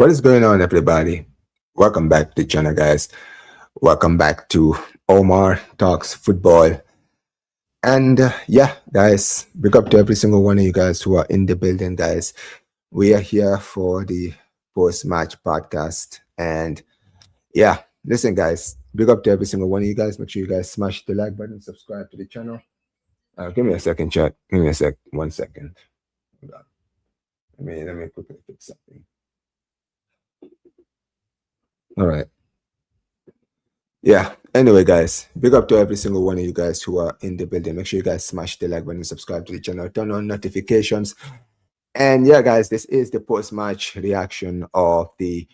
What is going on, everybody? Welcome back to the channel, guys. Welcome back to Omar Talks Football. And yeah, guys, big up to every single one of you guys who are in the building, guys. We are here for the post-match podcast. And yeah, listen, guys, big up to every single one of you guys. Make sure you guys smash the like button, subscribe to the channel. Give me a second, chat. Give me a sec. 1 second. Hold on. Let me quickly fix something. All right. Yeah. Anyway, guys, big up to every single one of you guys who are in the building. Make sure you guys smash the like button, subscribe to the channel, turn on notifications. And yeah, guys, this is the post-match reaction of the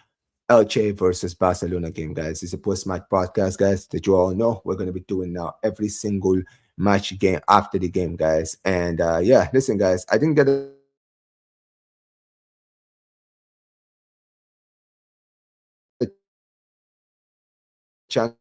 Elche versus Barcelona game, guys. It's a post-match podcast, guys, that you all know we're going to be doing now every single match game after the game, guys. And yeah, listen, guys, I didn't get a chance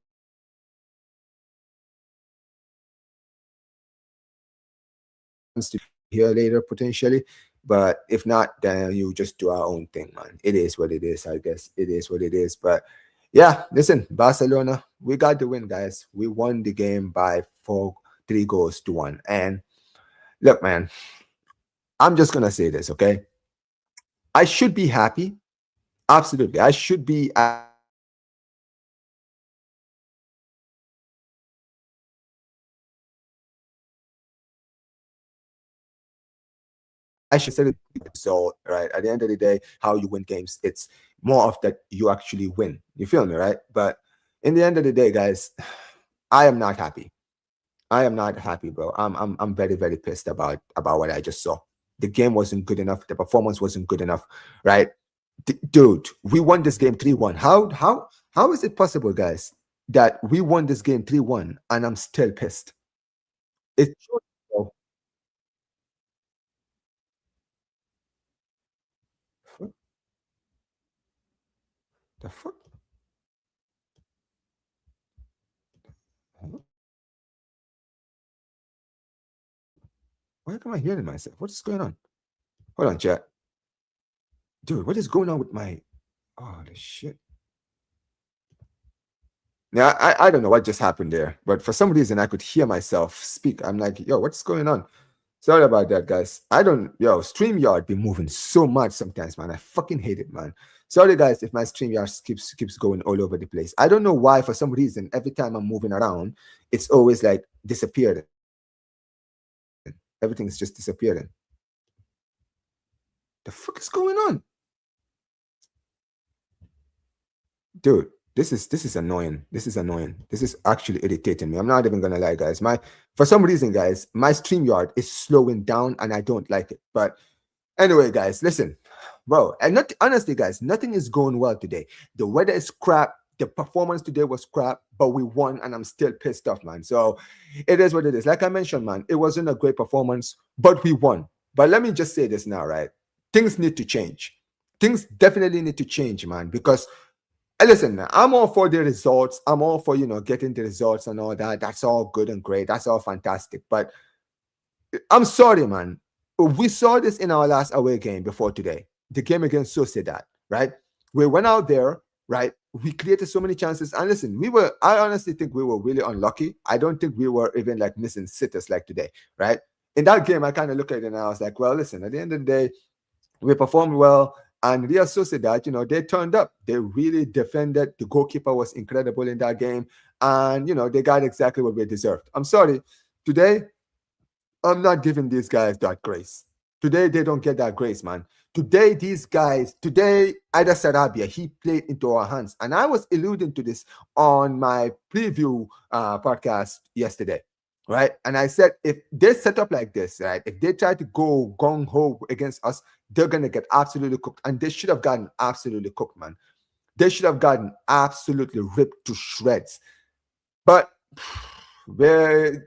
to hear later potentially, but if not, then you just do our own thing, man. It is what it is. I guess it is what it is. But yeah, listen, Barcelona, we got the win, guys. We won the game by 3 goals to 1. And look, man, I'm just gonna say this, okay? I should be happy. Absolutely, I should be. I should say the result, right? At the end of the day, how you win games, it's more of that you actually win. You feel me, right? But in the end of the day, guys, I am not happy. I am not happy, bro. I'm very, very pissed about what I just saw. The game wasn't good enough. The performance wasn't good enough, right? Dude, we won this game 3-1. How is it possible, guys, that we won this game 3-1 and I'm still pissed? It's true, bro. What the fuck? Why am I hearing myself? What is going on? Hold on, chat. Dude, what is going on with my... Oh, the shit. Now, I don't know what just happened there, but for some reason, I could hear myself speak. I'm like, yo, what's going on? Sorry about that, guys. StreamYard be moving so much sometimes, man. I fucking hate it, man. Sorry, guys, if my StreamYard keeps going all over the place. I don't know why, for some reason, every time I'm moving around, it's always like disappearing. Everything's just disappearing. The fuck is going on? Dude, this is annoying. This is annoying. This is actually irritating me. I'm not even gonna lie, guys. For some reason, guys, my StreamYard is slowing down and I don't like it. But anyway, guys, listen, bro. And honestly, guys, nothing is going well today. The weather is crap. The performance today was crap, but we won, and I'm still pissed off, man. So it is what it is. Like I mentioned, man, it wasn't a great performance, but we won. But let me just say this now, right? Things need to change. Things definitely need to change, man, because listen, I'm all for the results. I'm all for, getting the results and all that. That's all good and great. That's all fantastic. But I'm sorry, man. We saw this in our last away game before today, the game against Sociedad, right? We went out there, right? We created so many chances. And listen, I honestly think we were really unlucky. I don't think we were even like missing sitters like today, right? In that game, I kind of look at it and I was like, well, listen, at the end of the day, we performed well. And Real Sociedad, they turned up. They really defended. The goalkeeper was incredible in that game. And, they got exactly what we deserved. I'm sorry. Today, I'm not giving these guys that grace. Today, they don't get that grace, man. Today, Ida Sarabia, he played into our hands. And I was alluding to this on my preview podcast yesterday, right? And I said, if they set up like this, right, if they try to go gung-ho against us, they're going to get absolutely cooked. And they should have gotten absolutely cooked, man. They should have gotten absolutely ripped to shreds. But, bro,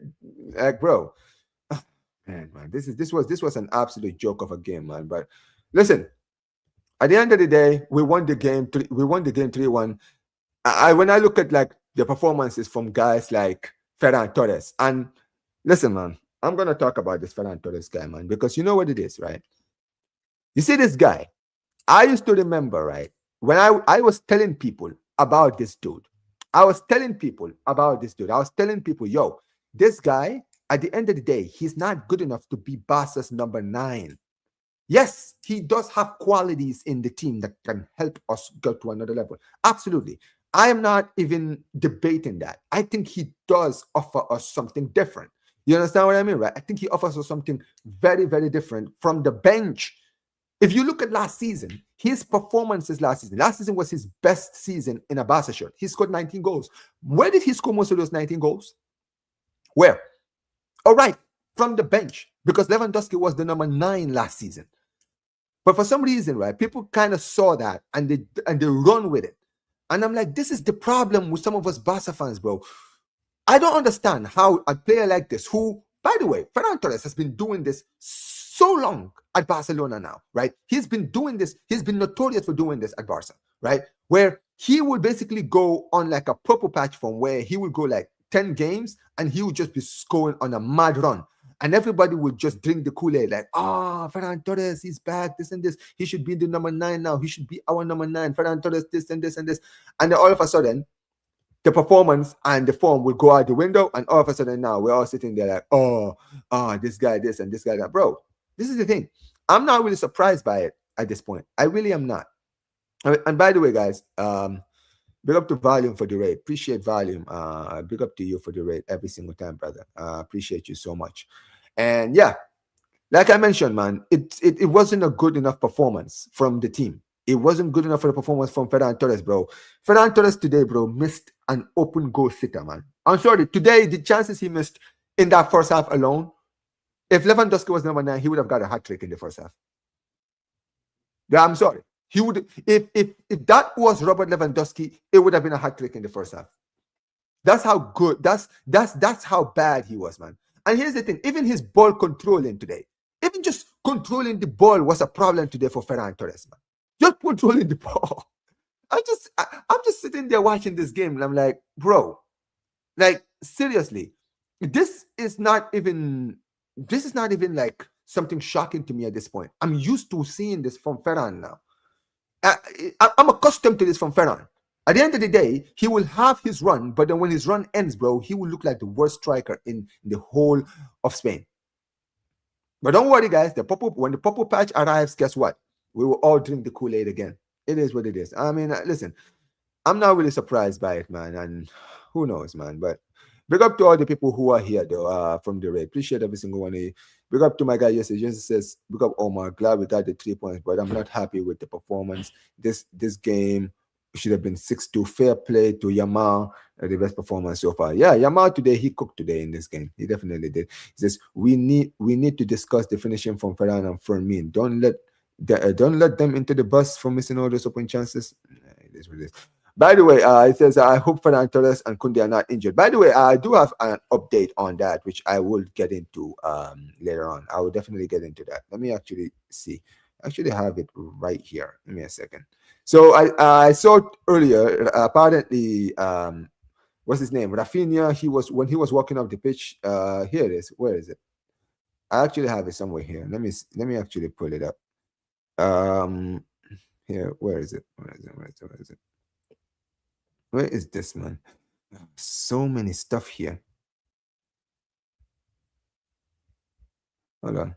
man, this was an absolute joke of a game, man. But listen, at the end of the day, we won the game. We won the game 3-1. When I look at like the performances from guys like Ferran Torres, and listen, man, I'm gonna talk about this Ferran Torres guy, man, because you know what it is, right? You see this guy. I used to remember, right? when I was telling people about this dude, I was telling people, yo, this guy, at the end of the day, he's not good enough to be Barca's number 9. Yes, he does have qualities in the team that can help us go to another level. Absolutely. I am not even debating that. I think he does offer us something different. You understand what I mean, right? I think he offers us something very, very different from the bench. If you look at last season, his performances last season was his best season in a Barca shirt. He scored 19 goals. Where did he score most of those 19 goals? Where? All right, from the bench, because Lewandowski was the number 9 last season. But for some reason, right, people kind of saw that and they run with it. And I'm like, this is the problem with some of us Barca fans, bro. I don't understand how a player like this, who, by the way, Ferran Torres has been doing this so long at Barcelona now, right? He's been doing this. He's been notorious for doing this at Barca, right? Where he will basically go on like a purple patch from where he will go like 10 games and he would just be scoring on a mad run. And everybody would just drink the Kool-Aid like, Ferran Torres, he's back, this and this. He should be the number 9 now. He should be our number 9. Ferran Torres, this and this and this. And then all of a sudden, the performance and the form will go out the window. And all of a sudden now, we're all sitting there like, this guy this and this guy that. Bro, this is the thing. I'm not really surprised by it at this point. I really am not. And by the way, guys, big up to Volume for the raid. Appreciate Volume. Big up to you for the raid every single time, brother. Appreciate you so much. And yeah, like I mentioned, man, it wasn't a good enough performance from the team. It wasn't good enough for the performance from Ferran Torres, bro. Ferran Torres today, bro, missed an open goal sitter, man. I'm sorry. Today, the chances he missed in that first half alone, if Lewandowski was number 9, he would have got a hat-trick in the first half. Yeah, I'm sorry. He would, if that was Robert Lewandowski, it would have been a hat-trick in the first half. That's how good, that's how bad he was, man. And here's the thing, even his ball controlling today, even just controlling the ball was a problem today for Ferran Torres, man. Just controlling the ball. I'm just sitting there watching this game and I'm like, bro, like seriously, this is not even like something shocking to me at this point. I'm used to seeing this from Ferran now. I'm accustomed to this from Ferran. At the end of the day, he will have his run, but then when his run ends, bro, he will look like the worst striker in the whole of Spain. But don't worry, guys. When the purple patch arrives, guess what? We will all drink the Kool-Aid again. It is what it is. I mean, listen, I'm not really surprised by it, man. And who knows, man. But big up to all the people who are here, though, from the raid. Appreciate every single one of you. Big up to my guy yesterday. Just says, big up Omar. Glad we got the 3 points, but I'm not happy with the performance. This game should have been 6-2. Fair play to Yamal. The best performance so far. Yeah, Yamal today, he cooked today in this game. He definitely did. He says, we need to discuss the finishing from Ferran and Fermin. Don't let them into the bus for missing all those open chances. It is what it is. By the way, it says, I hope Ferran Torres and Koundé are not injured. By the way, I do have an update on that, which I will get into later on. I will definitely get into that. Let me actually see. I actually have it right here. Give me a second. So I saw earlier, apparently, what's his name? Rafinha, when he was walking up the pitch, here it is. Where is it? I actually have it somewhere here. Let me actually pull it up. Here, where is it? Where is this, man? So many stuff here. Hold on.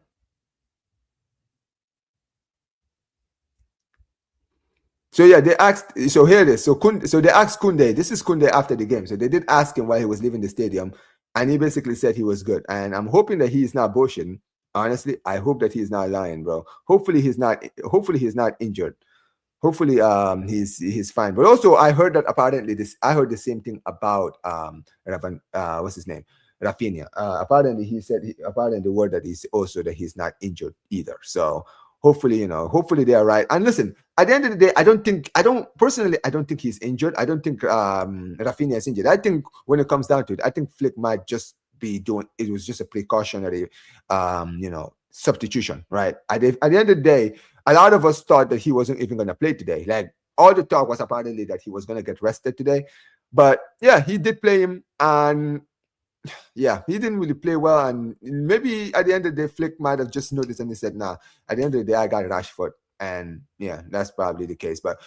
So yeah, they asked. So here it is. So they asked Koundé. This is Koundé after the game. So they did ask him why he was leaving the stadium, and he basically said he was good. And I'm hoping that he is not bullshitting. Honestly, I hope that he's not lying, bro. Hopefully he's not injured. Hopefully he's fine. But also I heard that apparently I heard the same thing about what's his name? Rafinha. Apparently the word that he's also that he's not injured either. So hopefully they are right. And listen, at the end of the day, I don't think he's injured. I don't think Rafinha is injured. I think when it comes down to it, I think Flick might just be doing it was just a precautionary substitution, right? At the end of the day, a lot of us thought that he wasn't even going to play today. Like all the talk was apparently that he was going to get rested today, but yeah, he did play him, and yeah, he didn't really play well. And maybe at the end of the day, Flick might have just noticed and he said, "Nah, at the end of the day, I got Rashford," and yeah, that's probably the case. But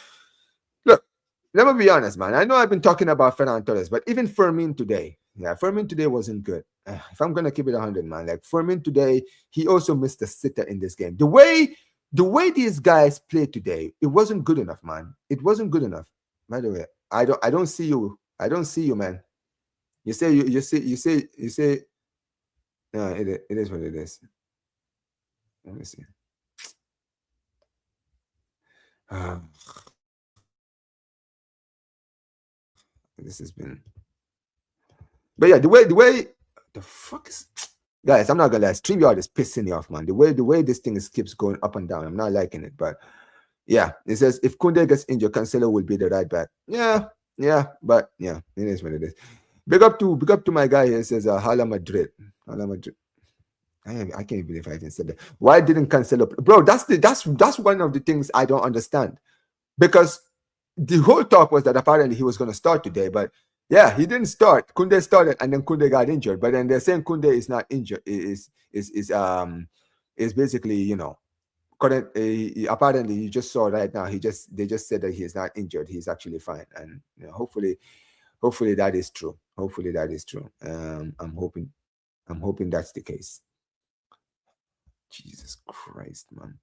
let me be honest, man. I know I've been talking about Ferran Torres, but even Fermin today, Fermin today wasn't good. If I'm gonna keep it 100, man, like Fermin today, he also missed a sitter in this game. The way these guys played today, it wasn't good enough, man. It wasn't good enough. By the way, I don't see you. I don't see you, man. You say you say. No, it is what it is. Let me see. This has been, but yeah, the fuck is, guys, I'm not gonna lie, StreamYard is pissing me off, man. The way this thing keeps going up and down, I'm not liking it. But yeah, it says if Kunde gets injured, Cancelo will be the right back. Yeah, but yeah, it is what it is. Big up to my guy here. Says Hala Madrid. Hala Madrid. I can't believe I even said that. Why didn't Cancelo, bro? That's one of the things I don't understand, because the whole talk was that apparently he was going to start today, but yeah, he didn't start. Kunde started, and then Kunde got injured. But then they're saying Kunde is not injured. Is basically, current. Apparently, you just saw right now. They just said that he is not injured. He's actually fine, and hopefully that is true. Hopefully that is true. I'm hoping that's the case. Jesus Christ, man.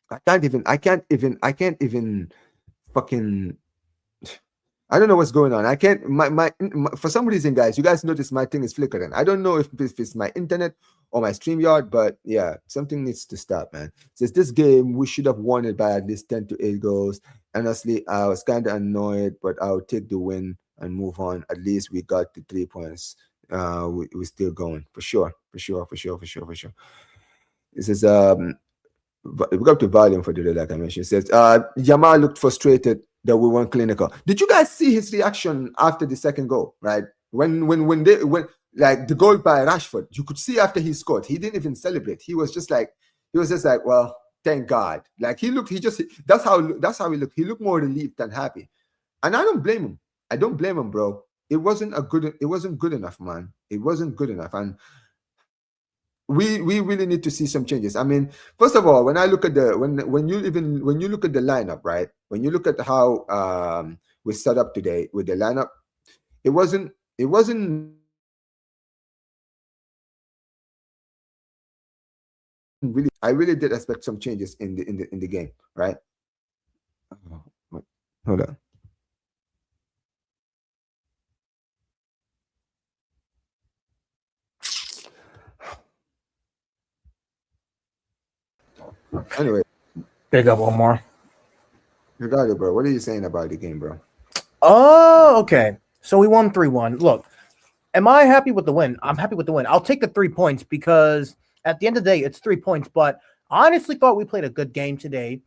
I can't even fucking, I don't know what's going on. I can't, my for some reason, guys, you guys notice my thing is flickering. I don't know if it's my internet or my StreamYard, but yeah, something needs to stop, man. Since this game, we should have won it by at least 10 to 8 goals. Honestly, I was kind of annoyed, but I'll take the win and move on. At least we got the 3 points. We're still going, for sure. This is we got the volume for the like I mentioned. It says Yamal looked frustrated that we weren't clinical. Did you guys see his reaction after the second goal? Right, when like the goal by Rashford, you could see after he scored, he didn't even celebrate. He was just like, well, thank God. Like that's how he looked. He looked more relieved than happy, and I don't blame him. Bro. It wasn't good enough, man. It wasn't good enough, and we really need to see some changes. I mean, first of all, when I look at when you look at the lineup, right? When you look at how we set up today with the lineup, it wasn't really. I really did expect some changes in the game, right? Hold on. Anyway, Big up one more. you got it, bro. What are you saying about the game, bro? Oh, okay. So we won 3-1. Look, am I happy with the win? I'm happy with the win. I'll take the 3 points because at the end of the day, it's 3 points. But I honestly thought we played a good game today.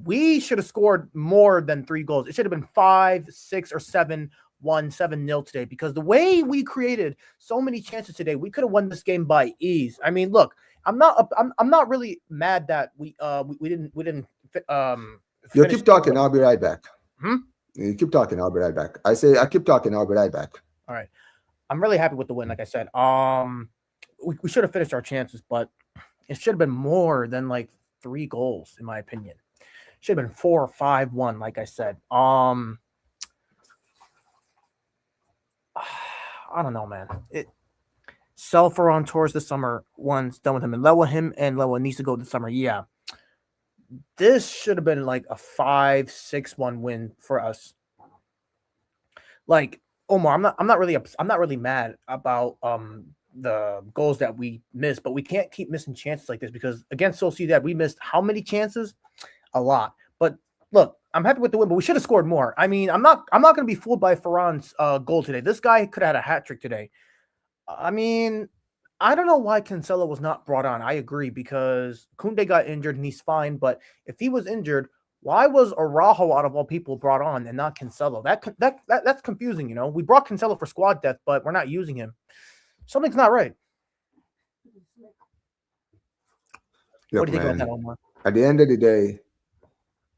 We should have scored more than 3 goals. It should have been 5, 6, or 7. 7-0 today, because the way we created so many chances today, we could have won this game by ease. I mean, look, I'm not really mad that we didn't You keep talking, I'll be right back. Hmm? You keep talking, I'll be right back. I keep talking, I'll be right back. All right. I'm really happy with the win, like I said. We should have finished our chances, but it should have been more than like 3 goals, in my opinion. Should have been 4 or 5-1, like I said. I don't know, man. Sell Ferran Torres this summer. One's done with him, and Lewa needs to go this summer. Yeah, this should have been like a 5-6-1 win for us. Like Omar, I'm not really mad about the goals that we missed, but we can't keep missing chances like this, because against Sociedad we missed how many chances? A lot. But look, I'm happy with the win, but we should have scored more. I mean, I'm not going to be fooled by Ferran's goal today. This guy could have had a hat trick today. I mean, I don't know why Cancelo was not brought on. I agree, because Kunde got injured and he's fine. But if he was injured, why was Araujo, out of all people, brought on and not Cancelo? That's confusing. We brought Cancelo for squad depth, but we're not using him. Something's not right. Look, what do you think man, about that, Omar? At the end of the day,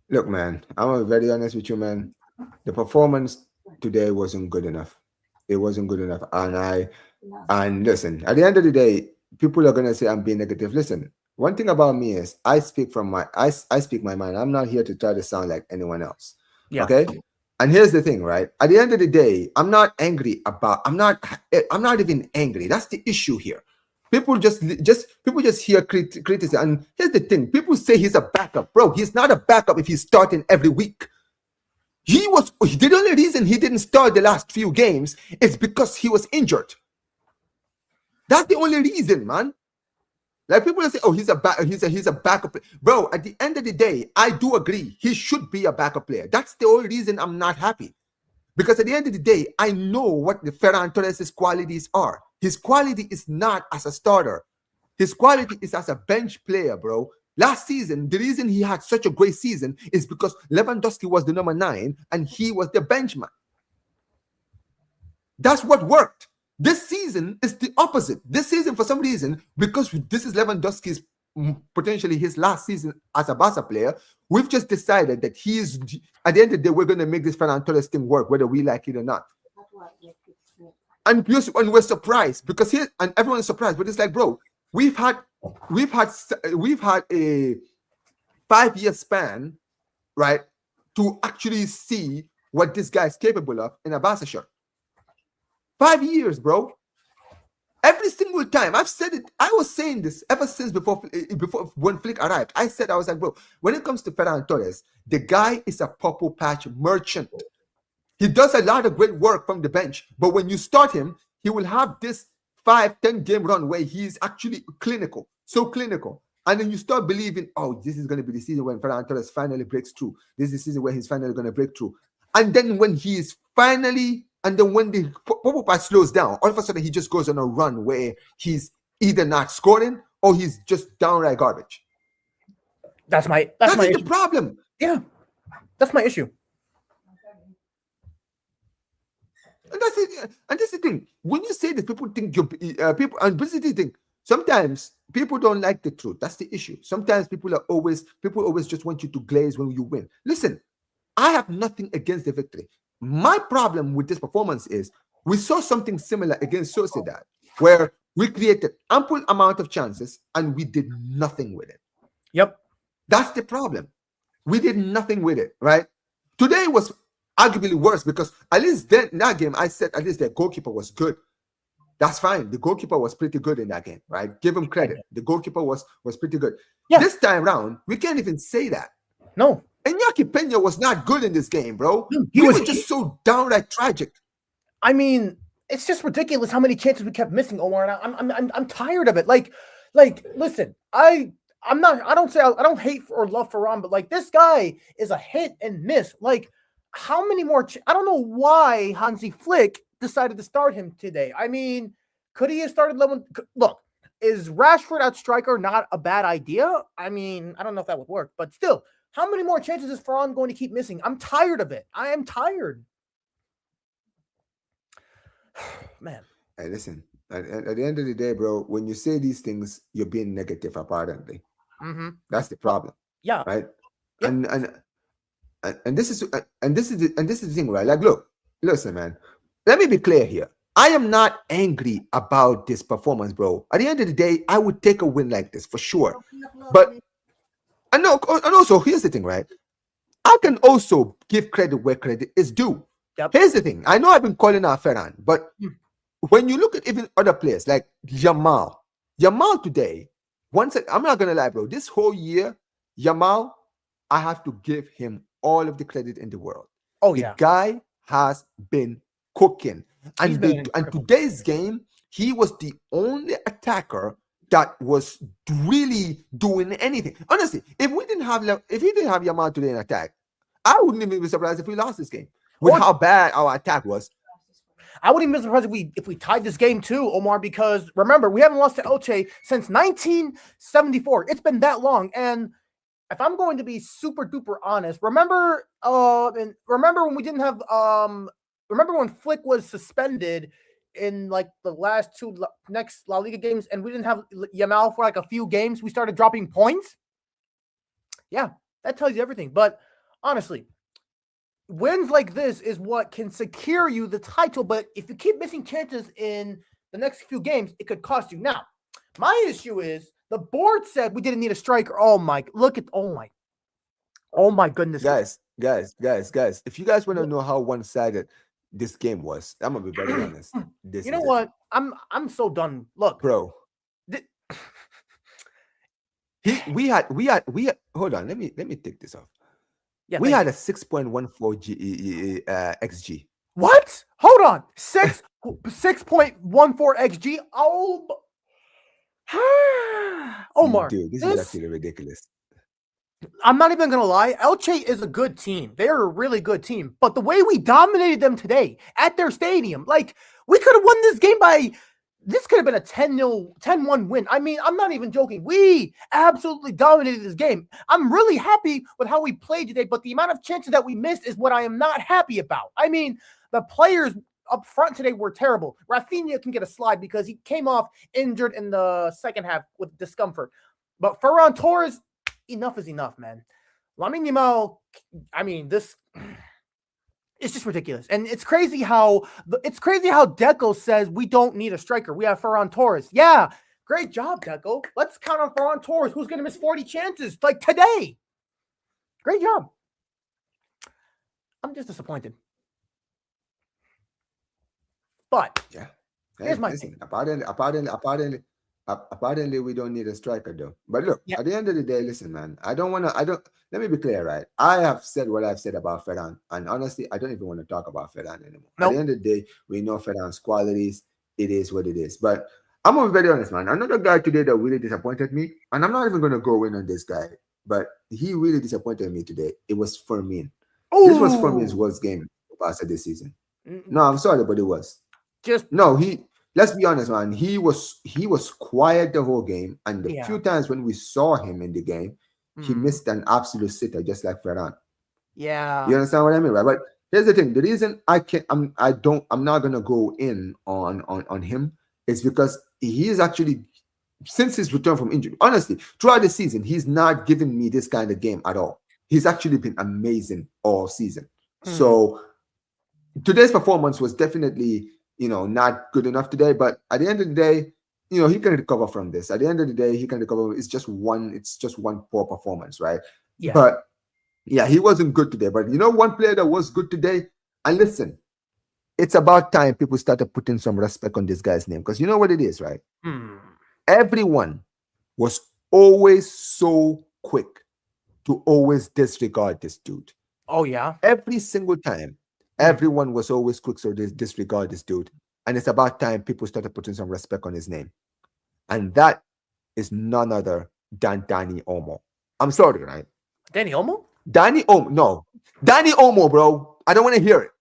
look, man, I'm very honest with you, man. The performance today wasn't good enough. It wasn't good enough. And listen, at the end of the day, people are gonna say I'm being negative. Listen, One thing about me is I speak from I speak my mind. I'm not here to try to sound like anyone else. Yeah. Okay. And here's the thing, right? At the end of the day, I'm not angry about. I'm not even angry. That's the issue here. People just hear criticism. And here's the thing: people say he's a backup, bro. He's not a backup if he's starting every week. The only reason he didn't start the last few games is because he was injured. That's the only reason, man. Like people say, oh, he's a backup player. Bro, at the end of the day, I do agree. He should be a backup player. That's the only reason I'm not happy. Because at the end of the day, I know what the Ferran Torres' qualities are. His quality is not as a starter. His quality is as a bench player, bro. Last season, the reason he had such a great season is because Lewandowski was the number 9 and he was the benchman. That's what worked. This season is the opposite. This season, for some reason, because this is Lewandowski's potentially his last season as a Barca player, we've just decided that he's, at the end of the day, we're going to make this Ferran Torres thing work, whether we like it or not. And we're surprised because here, and everyone is surprised, but it's like, bro, we've had a 5-year span, right, to actually see what this guy is capable of in a Barca shirt. 5 years, bro. Every single time. I've said it. I was saying this ever since before when Flick arrived. I was like, bro, when it comes to Ferran Torres, the guy is a purple patch merchant. He does a lot of great work from the bench, but when you start him, he will have this 5-10 game run where he's actually clinical, so clinical. And then you start believing, oh, this is going to be the season when Ferran Torres finally breaks through. This is the season where he's finally going to break through. And then when he is finally... And then when the purple patch slows down, all of a sudden he just goes on a run where he's either not scoring or he's just downright garbage. That's my the problem. Yeah, that's my issue. And that's it. And that's the thing. When you say this, people think you're people. And this is the thing. Sometimes people don't like the truth. That's the issue. Sometimes people always just want you to glaze when you win. Listen, I have nothing against the victory. My problem with this performance is we saw something similar against Sociedad, where we created ample amount of chances and we did nothing with it. Yep. That's the problem. We did nothing with it, right? Today was arguably worse because at least then in that game, I said at least the goalkeeper was good. That's fine. The goalkeeper was pretty good in that game, right? Give him credit. The goalkeeper was pretty good. Yeah. This time around, we can't even say that. No. Iñaki Peña was not good in this game, bro. He was just so downright tragic. I mean, it's just ridiculous how many chances we kept missing, Omar. And I'm tired of it. Like, listen, I don't hate or love Ferran, but like this guy is a hit and miss. Like, how many more? I don't know why Hansi Flick decided to start him today. I mean, could he have started Look, is Rashford at striker not a bad idea? I mean, I don't know if that would work, but still. How many more chances is Ferran going to keep missing? I'm tired of it. I am tired. Man. Hey, listen. At the end of the day, bro, when you say these things, you're being negative, apparently. Mm-hmm. That's the problem. Yeah. Right. Yep. And this is the thing, right? Like, listen, man. Let me be clear here. I am not angry about this performance, bro. At the end of the day, I would take a win like this for sure. But and also, here's the thing, right? I can also give credit where credit is due. Yep. Here's the thing. I know I've been calling out Ferran, but when you look at even other players like Yamal today, I'm not going to lie, bro. This whole year, Yamal, I have to give him all of the credit in the world. Oh, the yeah. guy has been cooking. And today's game, he was the only attacker that was really doing anything. Honestly, if he didn't have Yamal today in attack, I wouldn't even be surprised if we lost this game with how bad our attack was. I wouldn't even be surprised if we tied this game too, Omar, because remember, we haven't lost to Elche since 1974. It's been that long. And if I'm going to be super duper honest, remember when we didn't have remember when Flick was suspended in like the last next La Liga games and we didn't have Yamal for like a few games, we started dropping points? Yeah, that tells you everything. But honestly, wins like this is what can secure you the title. But if you keep missing chances in the next few games, it could cost you. Now, my issue is The board said we didn't need a striker. Oh my goodness. Guys. If you guys want to know how one-sided this game was, I'm gonna be very honest. This You know is it. what? I'm so done. Look, Bro. th- We had hold on, let me take this off. yeah, We thank had you. a 6.14 XG. What? Hold on. 6.14 XG. Oh, Omar, Dude, this is actually ridiculous. I'm not even gonna lie. Elche is a good team. They're a really good team. But the way we dominated them today at their stadium, like we could have won this game by. This could have been a 10-0, 10-1 win. I mean, I'm not even joking. We absolutely dominated this game. I'm really happy with how we played today, but the amount of chances that we missed is what I am not happy about. I mean, the players up front today were terrible. Rafinha can get a slide because he came off injured in the second half with discomfort. But Ferran Torres, enough is enough, man. Lamine Yamal, I mean, this... It's just ridiculous. And it's crazy how Deco says we don't need a striker. We have Ferran Torres. Yeah, great job, Deco. Let's count on Ferran Torres, who's going to miss 40 chances like today. Great job. I'm just disappointed. But yeah, here's my thing. Apparently, we don't need a striker though. But look, at the end of the day, listen, man. Let me be clear, right? I have said what I've said about Ferran, and honestly, I don't even want to talk about Ferran anymore. At the end of the day, we know Ferran's qualities. It is what it is. But I'm gonna be very honest, man. Another guy today that really disappointed me, and I'm not even gonna go in on this guy, but he really disappointed me today. It was Fermin. This was Fermin's worst game for Barca this season. No, I'm sorry, but it was. Let's be honest, man. He was quiet the whole game, and the few times when we saw him in the game, he missed an absolute sitter, just like Ferran. Yeah, you understand what I mean, right? But here's the thing: the reason I'm not gonna go in on him is because he's actually, since his return from injury, honestly, throughout the season, he's not given me this kind of game at all. He's actually been amazing all season. So today's performance was definitely, not good enough today, but at the end of the day, he can recover from this. At the end of the day, he can recover. It's just one poor performance, right? Yeah. But yeah, he wasn't good today. But one player that was good today, and listen, it's about time people started putting some respect on this guy's name, because you know what it is, right? Everyone was always so quick to always disregard this dude. Oh yeah. Every single time. Everyone was always quick to disregard this dude. And it's about time people started putting some respect on his name. And that is none other than Dani Olmo. I'm sorry, right? Dani Olmo? Dani Olmo. No. Dani Olmo, bro. I don't want to hear it.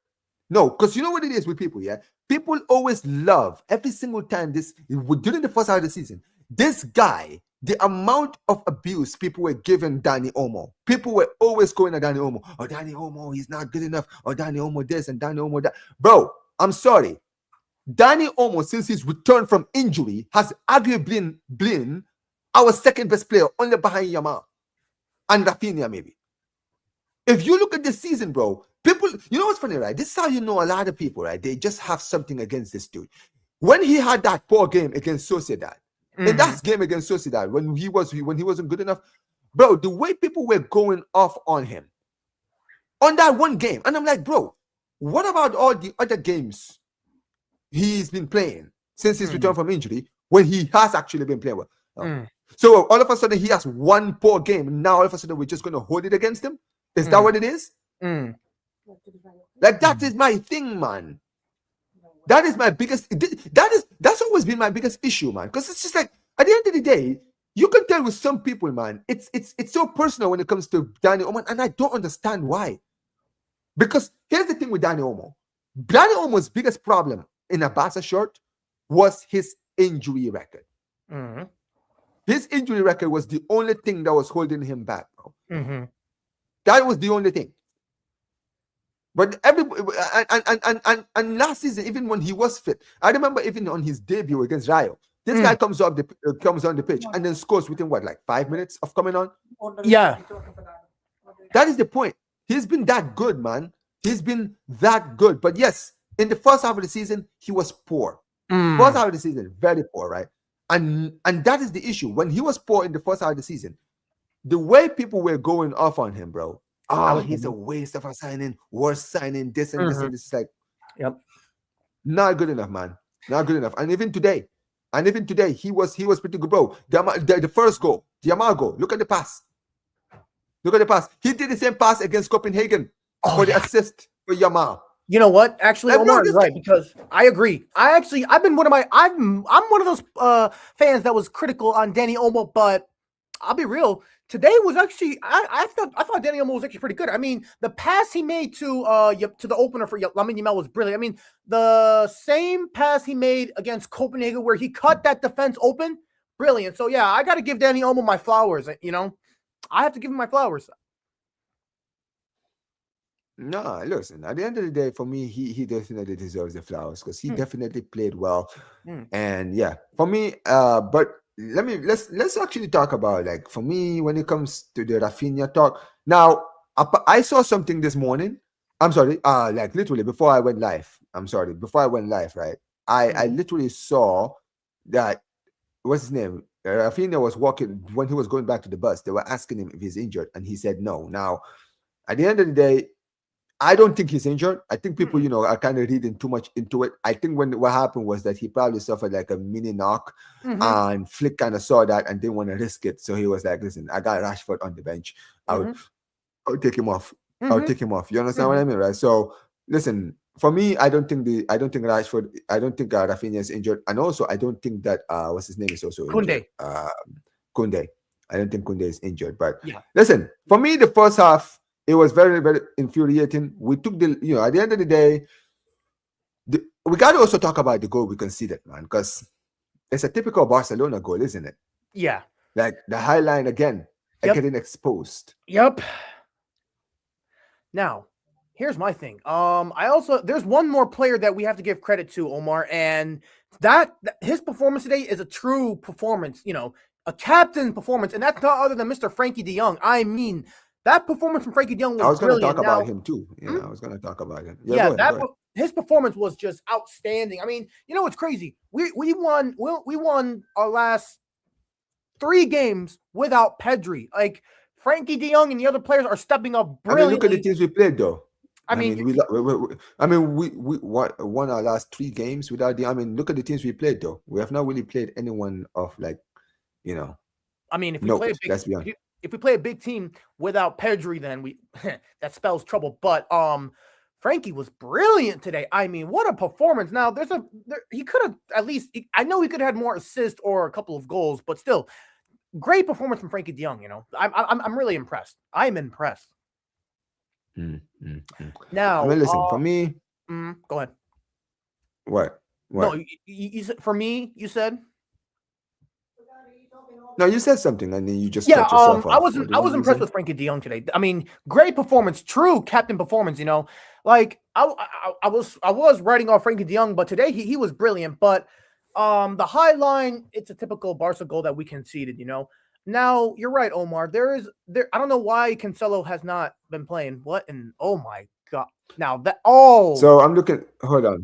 No, because you know what it is with people, yeah? People always love, every single time during the first half of the season, this guy, the amount of abuse people were giving Dani Olmo. People were always going at Dani Olmo. Oh, Dani Olmo, he's not good enough. Oh, Dani Olmo this and Dani Olmo that. Bro, I'm sorry. Dani Olmo, since his return from injury, has arguably been our second best player, only behind Yamal and Rafinha, maybe. If you look at this season, bro, people, you know what's funny, right? This is how you know a lot of people, right? They just have something against this dude. When he had that poor game against Sociedad, in that game against Sociedad, when he wasn't good enough, bro, the way people were going off on him on that one game, and I'm like, bro, what about all the other games he's been playing since his return from injury, when he has actually been playing well? So all of a sudden he has one poor game, and now all of a sudden we're just going to hold it against him? Is that what it is? Like, that is my thing, man. That is my biggest. That's always been my biggest issue, man. Because it's just like, at the end of the day, you can tell with some people, man, it's so personal when it comes to Dani Olmo, and I don't understand why. Because here's the thing with Dani Olmo. Dani Olmo's biggest problem in a Barca shirt was his injury record. His injury record was the only thing that was holding him back, bro. That was the only thing. But and last season, even when he was fit, I remember even on his debut against Rayo, this guy comes on the pitch and then scores within like 5 minutes of coming on. Yeah, that is the point. He's been that good, man. He's been that good. But yes, in the first half of the season, he was poor. First half of the season, very poor, right? And that is the issue. When he was poor in the first half of the season, the way people were going off on him, bro. I Oh, was he's a waste of a signing, worst signing, this and this mm-hmm. and this. Is like Yep. not good enough, man. Not good enough. And even today, he was pretty good, bro. The first goal, the Yamal goal. Look at the pass. Look at the pass. He did the same pass against Copenhagen for the assist for Yamal. You know what? Actually, Like, bro, Omar, you're right, because I agree. I've been I'm one of those fans that was critical on Danny Olmo, but I'll be real. Today was actually I thought Danny Olmo was actually pretty good. I mean, the pass he made to the opener for Lamine Yamal was brilliant. I mean, the same pass he made against Copenhagen where he cut that defense open, brilliant. So yeah, I got to give Danny Olmo my flowers. You know, I have to give him my flowers. No, listen. At the end of the day, for me, he definitely deserves the flowers because he definitely played well. And yeah, for me, but let's actually talk about, like, for me, when it comes to the Rafinha talk. Now, I saw something this morning. I'm sorry, like literally before I went live. I'm sorry, before I went live, right? I literally saw that, what's his name? Rafinha was walking when he was going back to the bus. They were asking him if he's injured, and he said no. Now, at the end of the day, I don't think he's injured. I think people, are kind of reading too much into it. I think what happened was that he probably suffered like a mini knock, and Flick kind of saw that and didn't want to risk it. So he was like, "Listen, I got Rashford on the bench. I'll take him off. I'll take him off." You understand what I mean, right? So listen, for me, I don't think Rashford. I don't think Rafinha is injured, and also I don't think that what's his name is also injured. Koundé. I don't think Koundé is injured. But listen, for me, the first half, it was very, very infuriating. We took at the end of the day, we got to also talk about the goal we conceded, man, because it's a typical Barcelona goal, isn't it? Yeah. Like the high line again, getting exposed. Yep. Now, here's my thing. There's one more player that we have to give credit to, Omar, and that his performance today is a true performance, a captain performance, and that's not other than Mr. Frankie de Jong. I mean, that performance from Frankie de Jong was I was going to talk brilliant. about him too. Yeah, I was going to talk about him. Yeah, go ahead. His performance was just outstanding. I mean, what's crazy? We won our last 3 games without Pedri. Like, Frankie de Jong and the other players are stepping up brilliantly. I mean, look at the teams we played, though. We won our last 3 games without the. I mean, look at the teams we played, though. We have not really played anyone of, like, I mean, if we play a big team without Pedri, then that spells trouble. But Frankie was brilliant today. I mean, what a performance! Now he could have at least. I know he could have had more assists or a couple of goals, but still, great performance from Frankie de Jong. I'm really impressed. I'm impressed. Now, I mean, listen, for me. Go ahead. What? No, you said, for me, you said. No, you said something and then you just cut yourself off. I was impressed with Frankie de Jong today. I mean, great performance, true captain performance. Like I was writing off Frankie de Jong, but today he was brilliant. But the high line, it's a typical Barca goal that we conceded. Now you're right, Omar. I don't know why Cancelo has not been playing. What? And oh my god! Now So I'm looking. Hold up.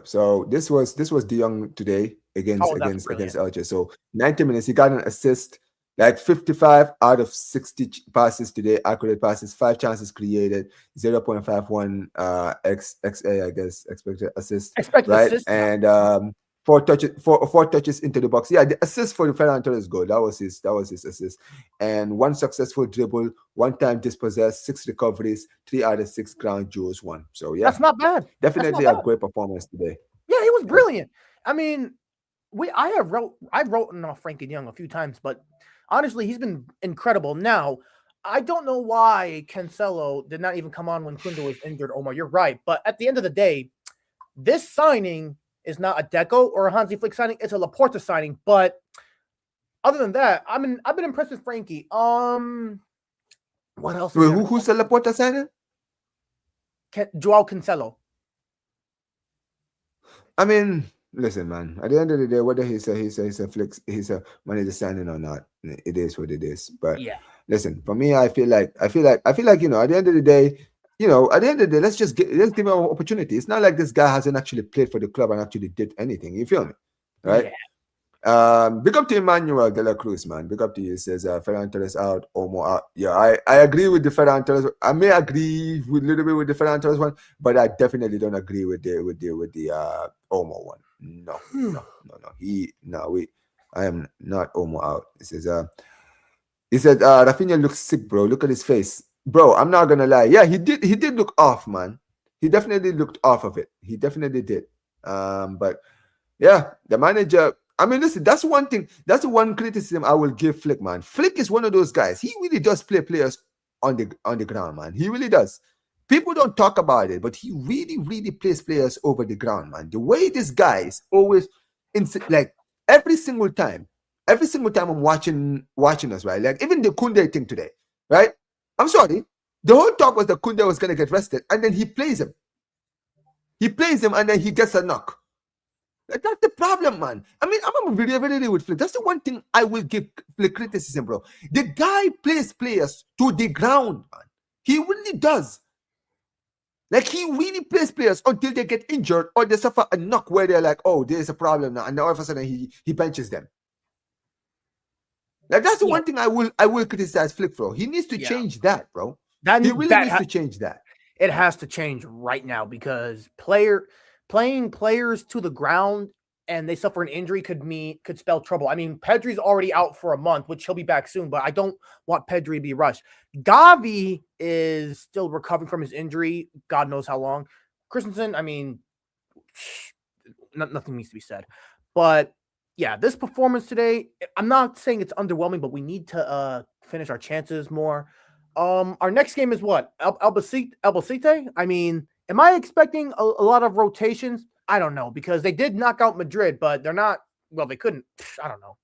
So this was de Jong today against Elche. So 90 minutes, he got an assist, like 55 out of 60 passes today, accurate passes, 5 chances created, 0.51 XA, I guess, expected assist, right? Assist, and 4 touches into the box. Yeah, the assist for the Ferran Torres goal, that was his assist. And 1 successful dribble, 1 time dispossessed, 6 recoveries, 3 out of 6 ground duels won. So yeah, that's not bad. Definitely a great performance today. Yeah, he was brilliant. I mean, I've written off Frankie de Jong a few times, but honestly, he's been incredible. Now, I don't know why Cancelo did not even come on when Koundé was injured, Omar. You're right. But at the end of the day, this signing is not a Deco or a Hansi Flick signing. It's a Laporta signing. But other than that, I've been impressed with Frankie. What else? Wait, who's the Laporta signing? Joao Cancelo. I mean, listen, man. At the end of the day, whether he's a Flick, he's a manager signing or not, it is what it is. But listen, for me, I feel like at the end of the day, let's give him an opportunity. It's not like this guy hasn't actually played for the club and actually did anything. You feel me? right? Yeah. Big up to Emmanuel de la Cruz, man. Big up to you. He says Ferran Torres out, Omo out. Yeah, I agree with the Ferran Torres. I may agree with a little bit with the Ferran Torres one, but I definitely don't agree with the Omo one. No. I am not Omo out. He said Rafinha looks sick, bro. Look at his face. Bro, I'm not gonna lie. Yeah, he did look off, man. He definitely looked off of it. He definitely did. But yeah, the manager. I mean, listen, that's one thing. That's the one criticism I will give Flick, man. Flick is one of those guys. He really does play players on the ground, man. He really does. People don't talk about it, but he really, really plays players over the ground, man. The way this guy is always like every single time I'm watching us, right? Like even the Kunde thing today, right? I'm sorry. The whole talk was that Kunde was gonna get rested, and then he plays him. He plays him, and then he gets a knock. That's the problem, man. I mean, I'm really with Flick. That's the one thing I will give Flick criticism, bro. The guy plays players to the ground, man. He really does. Like, he really plays players until they get injured or they suffer a knock where they're like, oh, there's a problem now. And all of a sudden, he benches them. Like, that's the one thing I will criticize Flick for. He needs to change that, bro. He really needs to change that. It has to change right now because playing players to the ground and they suffer an injury could spell trouble. I mean, Pedri's already out for a month, which he'll be back soon, but I don't want Pedri to be rushed. Gavi is still recovering from his injury. God knows how long. Christensen, I mean, nothing needs to be said. But yeah, this performance today, I'm not saying it's underwhelming, but we need to finish our chances more. Our next game is what? Albacete? I mean, am I expecting a lot of rotations? I don't know, because they did knock out Madrid, but they're not. Well, they couldn't. I don't know.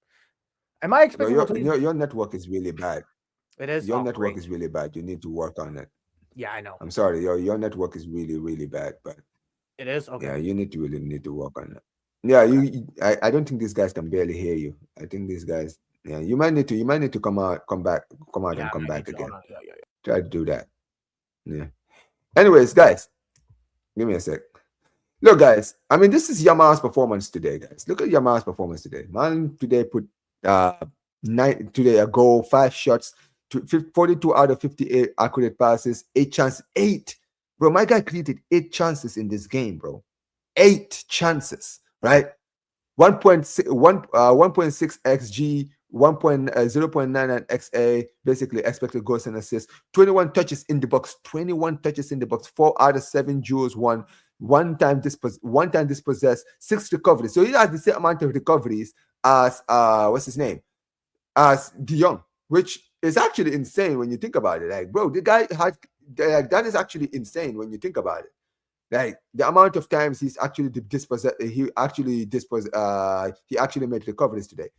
Am I expecting your network is really bad. It is. Your network is really bad. You need to work on it. Yeah, I know. I'm sorry. Your network is really, really bad, but it is. Okay. Yeah, you need to work on it. Yeah, I don't think these guys can barely hear you. I think these guys. Yeah, you might need to come back again. Yeah. Try to do that. Yeah. Anyways, guys, give me a sec. Look, guys. I mean, this is Yamal's performance today, guys. Look at Yamal's performance today. Man, today put a goal, 5 shots, 42 out of 58 accurate passes, 8 chances, 8. Bro, my guy created 8 chances in this game, bro. 8 chances, right? 1.6 xG, 0.99 XA, basically expected goals and assists, 21 touches in the box, 4 out of 7 duels won, one time dispossessed, 6 recoveries. So he has the same amount of recoveries as what's his name? As De Jong, which is actually insane when you think about it. Like, bro, the guy had that is actually insane when you think about it. Like, the amount of times he's actually he actually made recoveries today.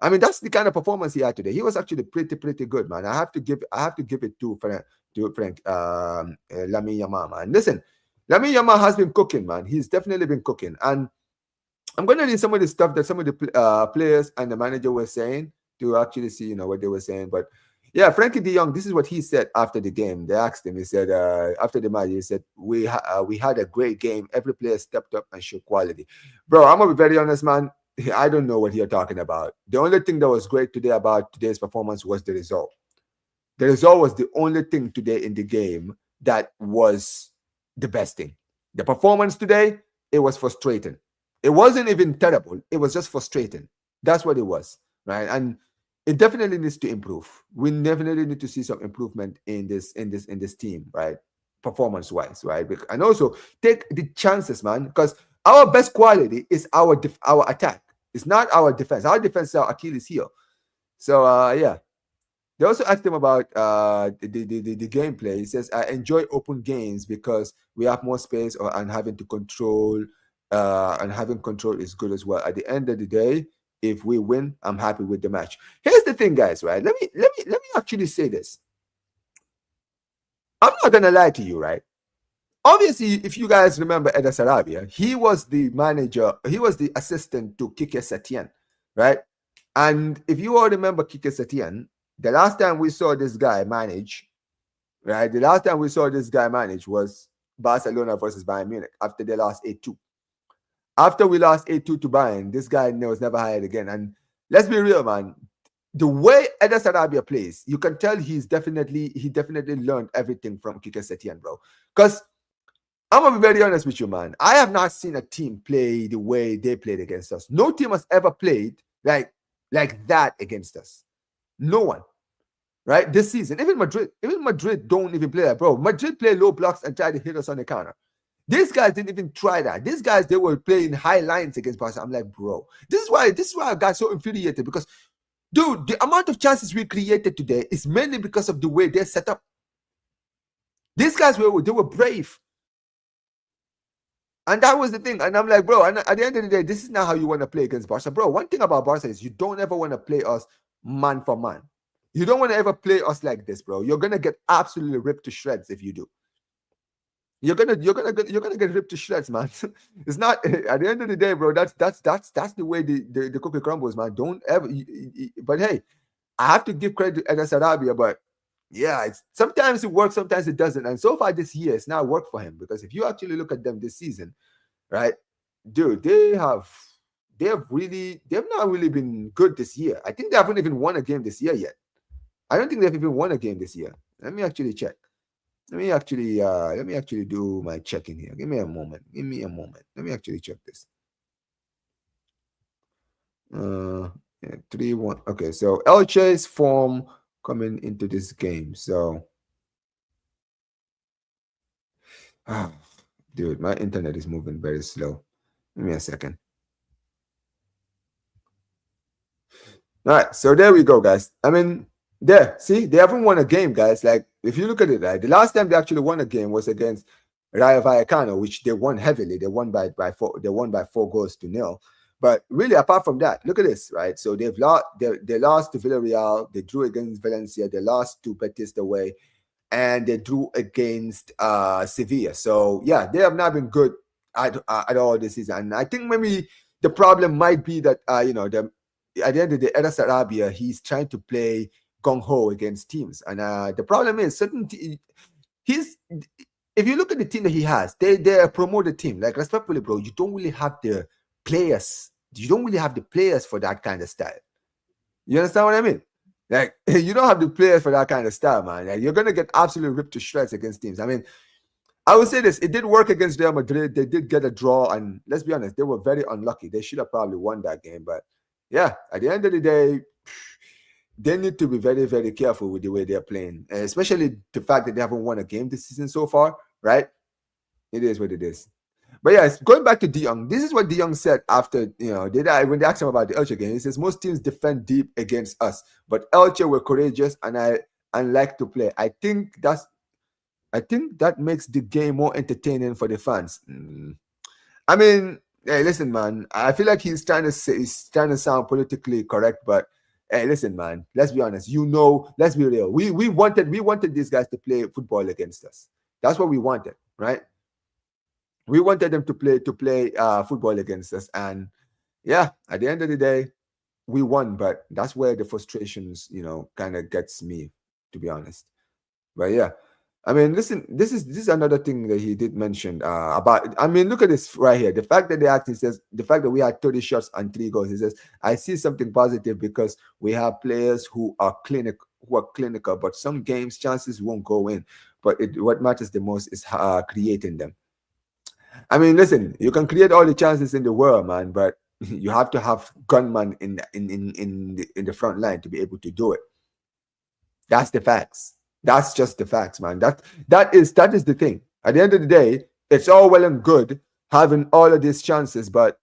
I mean, that's the kind of performance he had today. He was actually pretty good, man. I have to give it to Lamine Yamal, man. Listen, Lamine Yamal has been cooking, man. He's definitely been cooking. And I'm going to read some of the stuff that some of the players and the manager were saying to actually see, what they were saying. But yeah, Frankie de Jong, this is what he said after the game. They asked him, he said, after the match, he said, we had a great game. Every player stepped up and showed quality. Bro, I'm going to be very honest, man. I don't know what you're talking about. The only thing that was great today about today's performance was the result. The result was the only thing today in the game that was the best thing. The performance today, it was frustrating. It wasn't even terrible. It was just frustrating. That's what it was, right? And it definitely needs to improve. We definitely need to see some improvement in this team, right? Performance-wise, right? And also take the chances, man, because our best quality is our attack. It's not our defense. Our defense is our Achilles heel. So yeah. They also asked him about the gameplay. He says, I enjoy open games because we have more space and having to control and having control is good as well. At the end of the day, if we win, I'm happy with the match. Here's the thing, guys, right? Let me actually say this. I'm not gonna lie to you, right? Obviously, if you guys remember Eder Sarabia, he was the manager, he was the assistant to Kike Setien, right? And if you all remember Kike Setien, the last time we saw this guy manage, right? The last time we saw this guy manage was Barcelona versus Bayern Munich after they lost 8-2. After we lost 8-2 to Bayern, this guy was never hired again. And let's be real, man. The way Eder Sarabia plays, you can tell he definitely learned everything from Kike Setien, bro. Because I'm gonna be very honest with you, man. I have not seen a team play the way they played against us. No team has ever played like that against us. No one. Right? This season. Even Madrid don't even play that, bro. Madrid play low blocks and try to hit us on the counter. These guys didn't even try that. These guys, they were playing high lines against Barca. I'm like, bro, this is why I got so infuriated, because, dude, the amount of chances we created today is mainly because of the way they're set up. These guys they were brave. And that was the thing. And I'm like, bro, and at the end of the day, this is not how you want to play against Barca. Bro, one thing about Barca is you don't ever want to play us man for man. You don't want to ever play us like this, bro. You're gonna get absolutely ripped to shreds if you do. You're gonna get ripped to shreds, man. It's not, at the end of the day, bro. That's the way the cookie crumbles, man. Don't ever. But hey, I have to give credit to Eder Sarabia, but yeah, sometimes it works, sometimes it doesn't. And so far this year, it's not worked for him, because if you actually look at them this season, right, dude, they've not really been good this year. I think they haven't even won a game this year yet. I don't think they've even won a game this year. Let me actually check. Let me actually do my checking here. Give me a moment. Let me actually check this. 3-1. Okay, so Elche's form coming into this game. So, dude, my internet is moving very slow. Give me a second. All right, so there we go, guys. I mean, there, see, they haven't won a game, guys. Like, if you look at it, right, the last time they actually won a game was against Rayo Vallecano, which they won heavily. They won by 4. They won by 4-0. But really, apart from that, look at this, right? So they lost to Villarreal, they drew against Valencia, they lost to Betis away, and they drew against Sevilla. So yeah, they have not been good at all this season. And I think maybe the problem might be that at the end of the day, Eder Sarabia, he's trying to play gung-ho against teams. And the problem is, if you look at the team that he has, they're a promoted team. Like, respectfully, bro, you don't really have the players. You don't really have the players for that kind of style. You understand what I mean? Like, you don't have the players for that kind of style, man. Like, you're going to get absolutely ripped to shreds against teams. I mean, I would say this. It did work against Real Madrid. They did get a draw. And let's be honest, they were very unlucky. They should have probably won that game. But yeah, at the end of the day, they need to be very, very careful with the way they're playing, especially the fact that they haven't won a game this season so far, right? It is what it is. But yeah, going back to De Jong, this is what De Jong said after, when they asked him about the Elche game. He says, most teams defend deep against us, but Elche were courageous and like to play. I think that makes the game more entertaining for the fans. I mean, hey, listen, man, I feel like he's trying to sound politically correct, but hey, listen, man, let's be honest. Let's be real. We wanted these guys to play football against us. That's what we wanted, right? We wanted them to play football against us, and yeah, at the end of the day, we won. But that's where the frustrations, kind of gets me, to be honest. But yeah, I mean, listen, this is another thing that he did mention about. I mean, look at this right here. The fact that he says the fact that we had 30 shots and 3 goals. He says, I see something positive because we have players who are clinical, but some games chances won't go in. But what matters the most is creating them. I mean, listen, you can create all the chances in the world, man, but you have to have gunmen in the front line to be able to do it. That's the facts. That's just the facts, man. That is the thing. At the end of the day, it's all well and good having all of these chances, but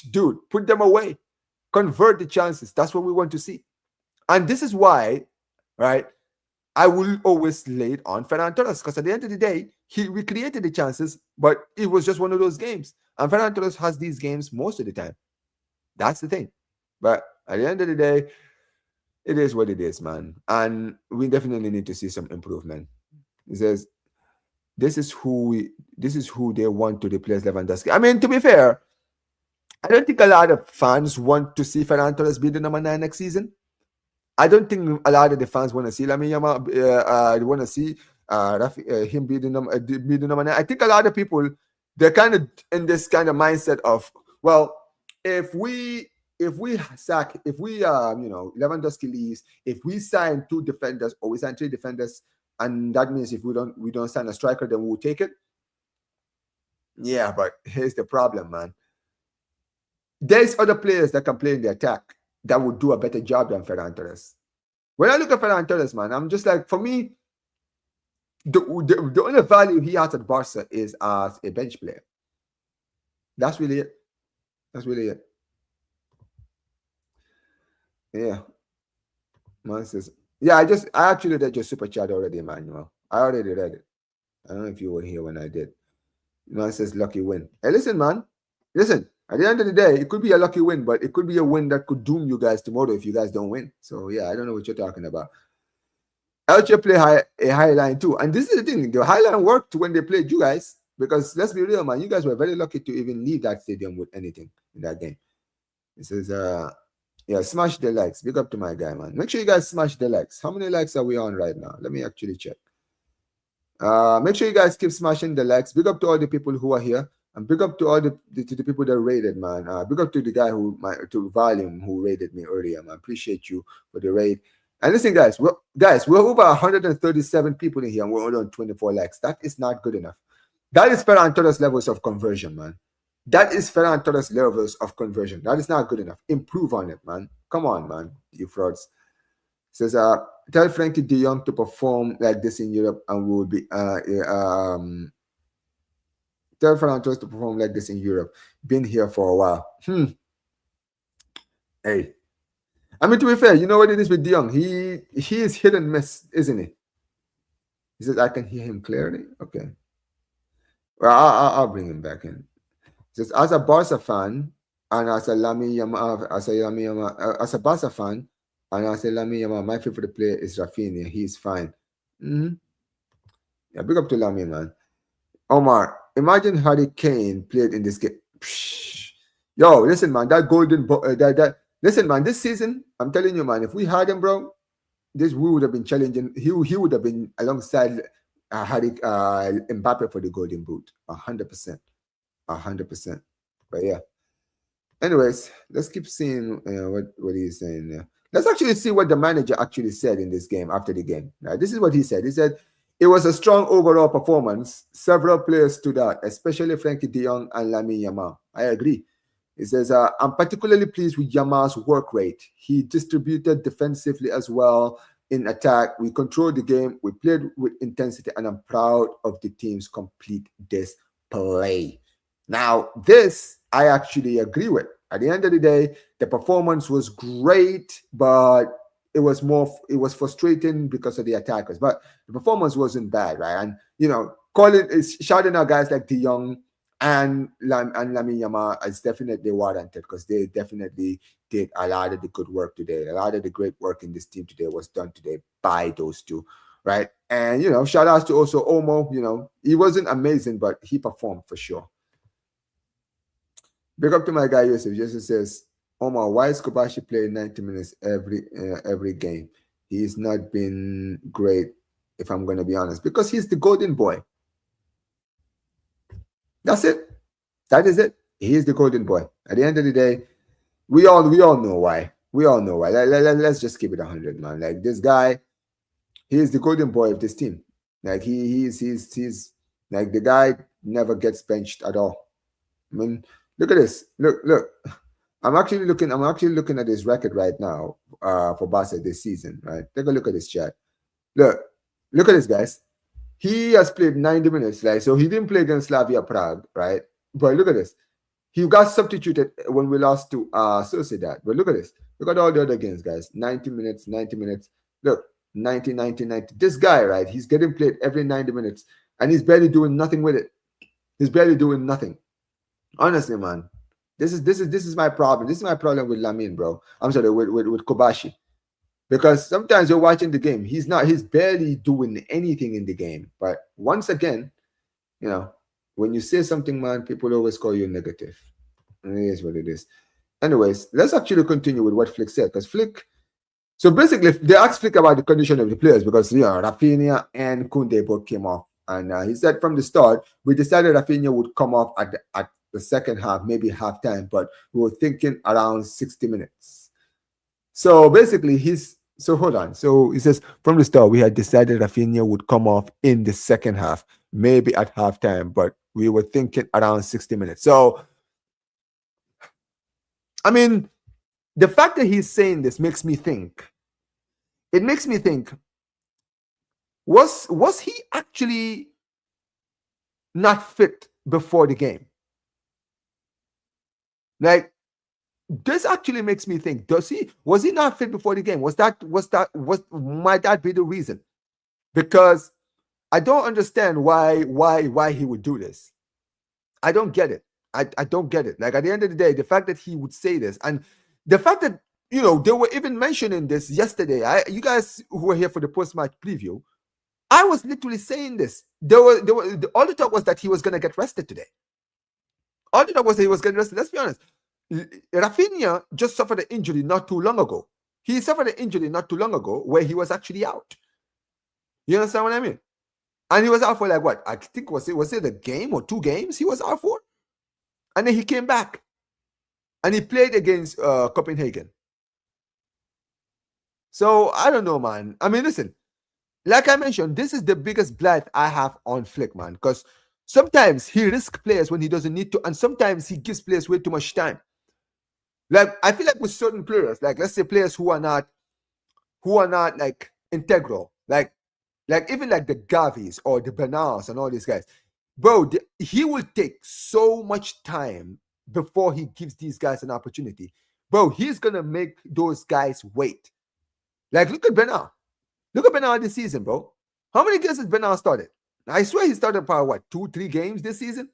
dude, put them away. Convert the chances. That's what we want to see. And this is why, right, I will always lay it on Ferran Torres, because at the end of the day, we created the chances, but it was just one of those games. And Ferran Torres has these games most of the time. That's the thing. But at the end of the day, it is what it is, man. And we definitely need to see some improvement. He says, this is who they want to replace Lewandowski. I mean, to be fair, I don't think a lot of fans want to see Ferran Torres be the number 9 next season. I don't think a lot of the fans want to see Lamine Yamal. They want to see him be the number 9. I think a lot of people, they're kind of in this kind of mindset of, Well, if we Lewandowski leaves, if we sign 2 defenders or we sign 3 defenders, and that means if we don't sign a striker, then we'll take it. Yeah, but here's the problem, man. There's other players that can play in the attack that would do a better job than Ferran Torres. When I look at Ferran Torres, man, I'm just like, for me, the only value he has at Barca is as a bench player. That's really it. That's really it. Yeah. Man says, yeah, I actually read your super chat already, Emmanuel. I already read it. I don't know if you were here when I did. Man says, lucky win. Hey, listen, man. Listen, at the end of the day, it could be a lucky win, but it could be a win that could doom you guys tomorrow if you guys don't win. So, yeah, I don't know what you're talking about. Elche play a high line too. And this is the thing. The high line worked when they played you guys. Because let's be real, man. You guys were very lucky to even leave that stadium with anything in that game. It says, yeah, smash the likes. Big up to my guy, man. Make sure you guys smash the likes. How many likes are we on right now? Let me actually check. Make sure you guys keep smashing the likes. Big up to all the people who are here. And big up to all the people that raided, man. Big up to the guy to Volume who raided me earlier, man. Appreciate you for the raid. And listen, guys, we're over 137 people in here and we're only on 24 likes. That is not good enough. That is Ferran Torres levels of conversion, man. That is Ferran Torres levels of conversion. That is not good enough. Improve on it, man. Come on, man. You frauds. Says, tell Frankie de Jong to perform like this in Europe and we'll be tell Ferran Torres to perform like this in Europe. Been here for a while. Hey. I mean, to be fair, you know what it is with de Jong? He is hit and miss, isn't he? He says, I can hear him clearly. Okay. Well, I'll bring him back in. Just as a Barca fan and as a Lamine Yamal, as a Barca fan and as a Lamine Yamal, my favorite player is Rafinha. He's fine. Yeah, big up to Lamine, man. Omar, imagine Harry Kane played in this game. Yo, listen, man, that golden listen, man, this season, I'm telling you, man, if we had him, bro, we would have been challenging. He would have been alongside Mbappe for the golden boot. 100%. 100%. But yeah. Anyways, let's keep seeing what he's saying there. Let's actually see what the manager actually said in this game after the game. Now, this is what he said. He said, it was a strong overall performance. Several players stood out, especially Frankie de Jong and Lamine Yamal. I agree. He says, I'm particularly pleased with Yamal's work rate. He distributed defensively as well in attack. We controlled the game. We played with intensity, and I'm proud of the team's complete display. Now, this I actually agree with. At the end of the day, the performance was great, but it was frustrating because of the attackers. But the performance wasn't bad, right? And shouting out guys like de Jong and Lamine Yamal is definitely warranted because they definitely did a lot of the good work today. A lot of the great work in this team today was done today by those two, right? And shout outs to also Omo. He wasn't amazing, but he performed for sure. Big up to my guy Yusuf. Just says, Omar, why is Kobashi playing 90 minutes every game? He's not been great, if I'm going to be honest, because he's the golden boy. That's it. That is it. He is the golden boy. At the end of the day, we all know why. We all know why. Let's just keep it 100, man. Like this guy, he is the golden boy of this team. Like he's like the guy never gets benched at all. I mean, look at this. Look. I'm actually looking at his record right now for Barca this season, right? Take a look at this chat. Look at this, guys. He has played 90 minutes, right? So he didn't play against Slavia Prague, right? But look at this. He got substituted when we lost to Sociedad. But look at this. Look at all the other games, guys. 90 minutes. Look, 90. This guy, right? He's getting played every 90 minutes, and he's barely doing nothing with it. He's barely doing nothing. Honestly, man. This is my problem. This is my problem with Lamine, bro. I'm sorry, with Kobashi. Because sometimes you're watching the game. He's barely doing anything in the game. But once again, when you say something, man, people always call you negative. And it is what it is. Anyways, let's actually continue with what Flick said. Because Flick, so basically, they asked Flick about the condition of the players because, Rafinha and Koundé both came off. And he said from the start, we decided Rafinha would come off at the second half, maybe halftime, but we were thinking around 60 minutes. So basically, so hold on. So he says from the start we had decided Rafinha would come off in the second half, maybe at halftime, but we were thinking around 60 minutes. So I mean, the fact that he's saying this makes me think. It makes me think. Was he actually not fit before the game? Like, this actually makes me think, was he not fit before the game? Might that be the reason? Because I don't understand why he would do this. I don't get it. I don't get it. Like, at the end of the day, the fact that he would say this, and the fact that, you know, they were even mentioning this yesterday. You guys who were here for the post-match preview, I was literally saying this. All the talk was that he was going to get rested today. All the talk was that he was getting rested. Let's be honest. Rafinha just suffered an injury not too long ago. He suffered an injury not too long ago where he was actually out. You understand what I mean? And he was out for like what? I think was it a game or 2 games he was out for? And then he came back. And he played against Copenhagen. So I don't know, man. I mean, listen, like I mentioned, this is the biggest blight I have on Flick, man. Because sometimes he risks players when he doesn't need to, and sometimes he gives players way too much time. Like, I feel like with certain players, like let's say players who are not like integral, like even like the Gavis or the Bernals and all these guys, bro, he will take so much time before he gives these guys an opportunity. Bro, he's gonna make those guys wait. Like, look at Bernal. Look at Bernal this season, bro. How many games has Bernal started? I swear he started about what, 2-3 games this season?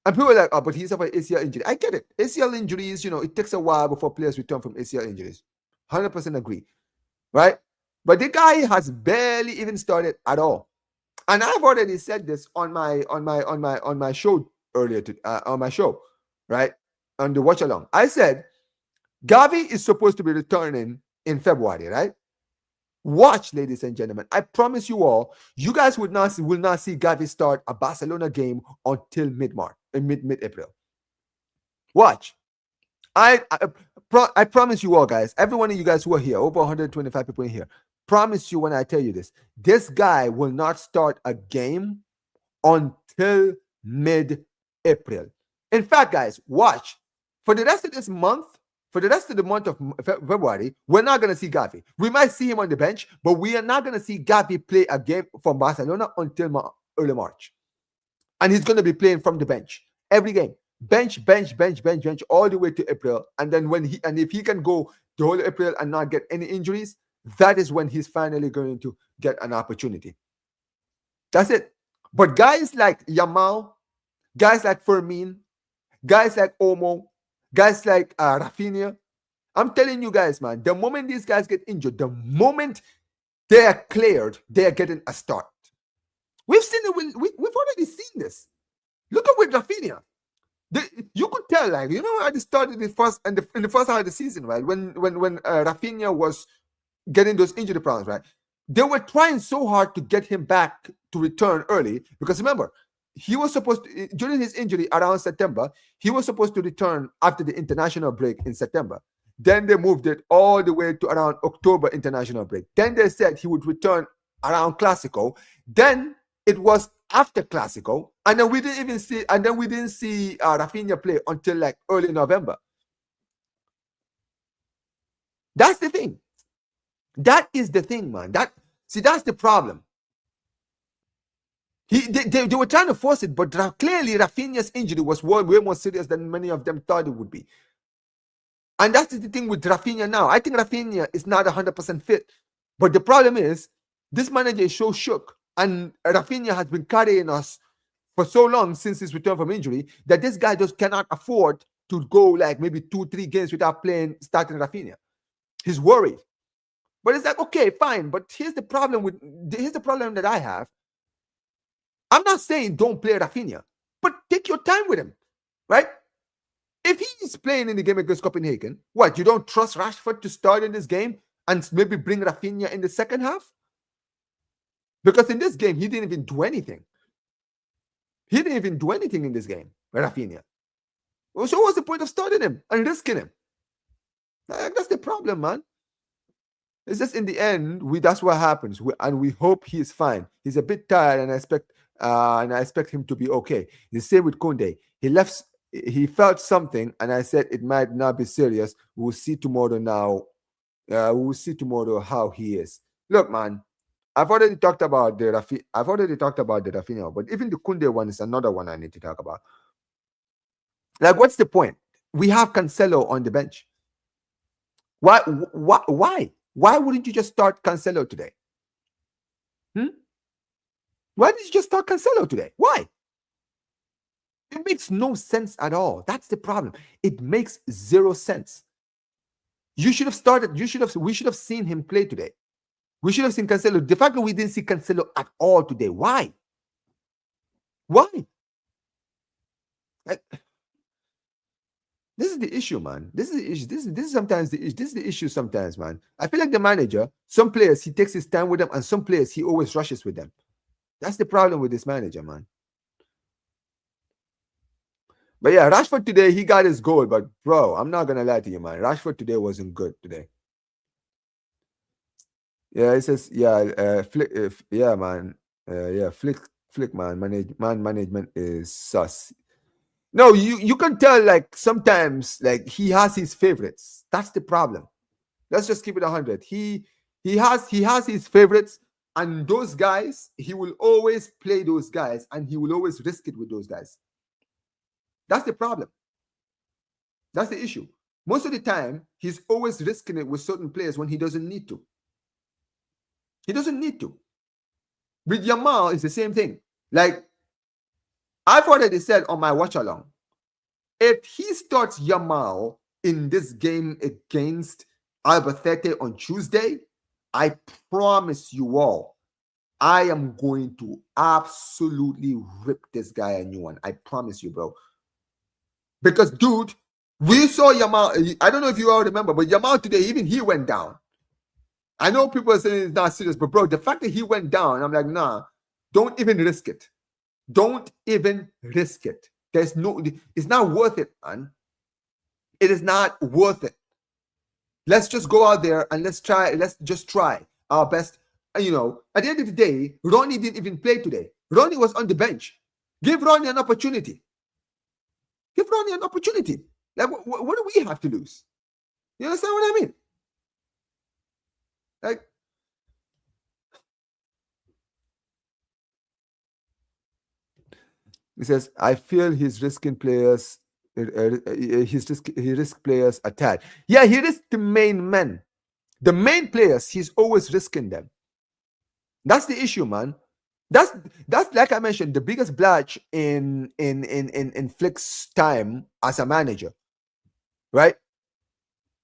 And people are like, oh, but he's suffered ACL injury. I get it. ACL injuries, you know, it takes a while before players return from ACL injuries. 100% agree, right? But the guy has barely even started at all. And I've already said this on my show earlier on my show, right? On the watch along. I said Gavi is supposed to be returning in February, right? Watch, ladies and gentlemen. I promise you all, you guys will not see Gavi start a Barcelona game until mid-March, mid-April. Watch. I promise you all, guys. Every one of you guys who are here, over 125 people in here, promise you when I tell you this, this guy will not start a game until mid-April. In fact, guys, watch. For the rest of this month, for the rest of the month of February, we're not going to see Gavi. We might see him on the bench, but we are not going to see Gavi play a game from Barcelona until early March. And he's going to be playing from the bench every game. Bench, all the way to April. And then if he can go the whole April and not get any injuries, that is when he's finally going to get an opportunity. That's it. But guys like Yamal, guys like Fermin, guys like Omo, guys like Rafinha, I'm telling you guys, man, the moment these guys get injured, the moment they are cleared, they are getting a start. We've seen it. We've already seen this. Look at with Rafinha. You could tell, like, you know, at the start of in the first half of the season, right? When Rafinha was getting those injury problems, right? They were trying so hard to get him back to return early because remember, he was supposed to, during his injury around September, he was supposed to return after the international break in September. Then they moved it all the way to around October international break. Then they said he would return around Clásico. Then it was after Clásico, and then we didn't see Rafinha play until like early November. That's the thing. That is the thing, man. That's the problem. They were trying to force it, but clearly Rafinha's injury was way more serious than many of them thought it would be. And that's the thing with Rafinha now. I think Rafinha is not 100% fit. But the problem is, this manager is so shook. And Rafinha has been carrying us for so long since his return from injury that this guy just cannot afford to go like maybe 2-3 games without starting Rafinha. He's worried. But it's like, okay, fine. But here's the problem that I have. I'm not saying don't play Rafinha, but take your time with him, right? If he's playing in the game against Copenhagen, what, you don't trust Rashford to start in this game and maybe bring Rafinha in the second half? Because in this game, he didn't even do anything. He didn't even do anything in this game, Rafinha. So what's the point of starting him and risking him? Like, that's the problem, man. It's just in the end, that's what happens, and we hope he is fine. He's a bit tired, and I expect him to be okay. The same with Kunde. He felt something, and I said it might not be serious. We'll see tomorrow. Now, we'll see tomorrow how he is. Look, man, I've already talked about the Rafinha, but even the Kunde one is another one I need to talk about. Like, what's the point? We have Cancelo on the bench. Why? Why wouldn't you just start Cancelo today? Why did you just start Cancelo today? Why? It makes no sense at all. That's the problem. It makes zero sense. You should have started. We should have seen him play today. We should have seen Cancelo. The fact that we didn't see Cancelo at all today. Why? Why? This is the issue, man. This is the issue. This is sometimes the issue. This is the issue sometimes, man. I feel like the manager, some players, he takes his time with them, and some players, he always rushes with them. That's the problem with this manager, man. But yeah, Rashford today, he got his goal. But, bro, I'm not going to lie to you, man. Rashford today wasn't good today. Yeah, it says, yeah, yeah, man. Yeah, flick, man. Management is sus. No, you can tell, like, sometimes, like, he has his favorites. That's the problem. Let's just keep it 100. He has his favorites, and those guys, he will always play those guys, and he will always risk it with those guys. That's the problem. That's the issue. Most of the time, he's always risking it with certain players when he doesn't need to. He doesn't need to. With Yamal, it's the same thing. Like, I've already said on my watch along, if he starts Yamal in this game against Albacete on Tuesday, I promise you all, I am going to absolutely rip this guy a new one. I promise you, bro. Because, dude, we saw Yamal. I don't know if you all remember, but Yamal today, even he went down. I know people are saying it's not serious, but, bro, the fact that he went down, I'm like, nah, don't even risk it. Don't even risk it. It's not worth it, man. It is not worth it. Let's just go out there and let's just try our best. You know, at the end of the day, Ronnie didn't even play today. Ronnie was on the bench. Give Ronnie an opportunity. Give Ronnie an opportunity. Like, what do we have to lose? You understand what I mean? Like, he says, I feel he's risking players. He risks players a tad. Yeah, he risks the main men. The main players, he's always risking them. That's the issue, man. That's like I mentioned, the biggest blotch in Flick's time as a manager, right?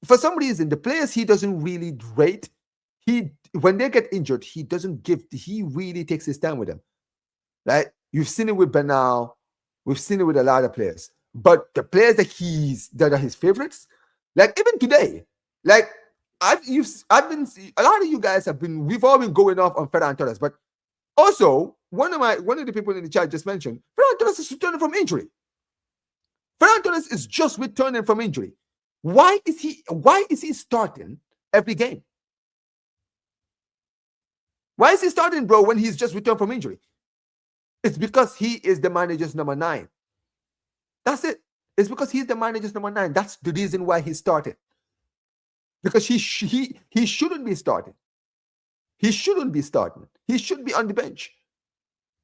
For some reason, the players he doesn't really rate. When they get injured, he doesn't give. He really takes his time with them, right? You've seen it with Bernal. We've seen it with a lot of players. But the players that are his favorites, like even today, like a lot of you guys we've all been going off on Ferran Torres, but also one of the people in the chat just mentioned Ferran Torres is returning from injury. Ferran Torres is just returning from injury. Why is he starting every game? Why is he starting, bro, when he's just returned from injury? It's because he is the manager's number 9. That's it. It's because he's the manager's number 9. That's the reason why he started. Because he shouldn't be starting. He shouldn't be starting. He should be on the bench.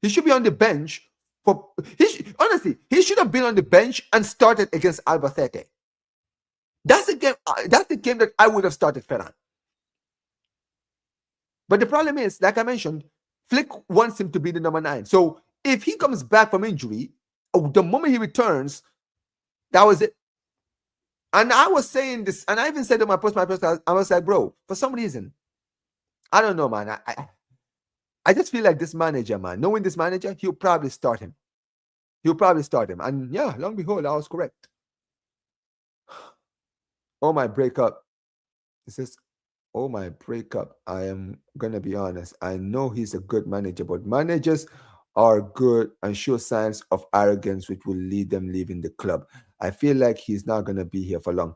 He should be on the bench. Honestly, he should have been on the bench and started against Albacete. That's the game. That's the game that I would have started Ferran. But the problem is, like I mentioned, Flick wants him to be the number 9. So if he comes back from injury, the moment he returns, that was it. And I was saying this, and I even said in my post, I was like, bro, for some reason, I don't know, man. I just feel like this manager, man, knowing this manager, he'll probably start him. And yeah, long behold, I was correct. Oh, my breakup. It says, oh, my breakup. I am going to be honest. I know he's a good manager, but managers are good and show signs of arrogance, which will lead them leaving the club. I feel like he's not going to be here for long.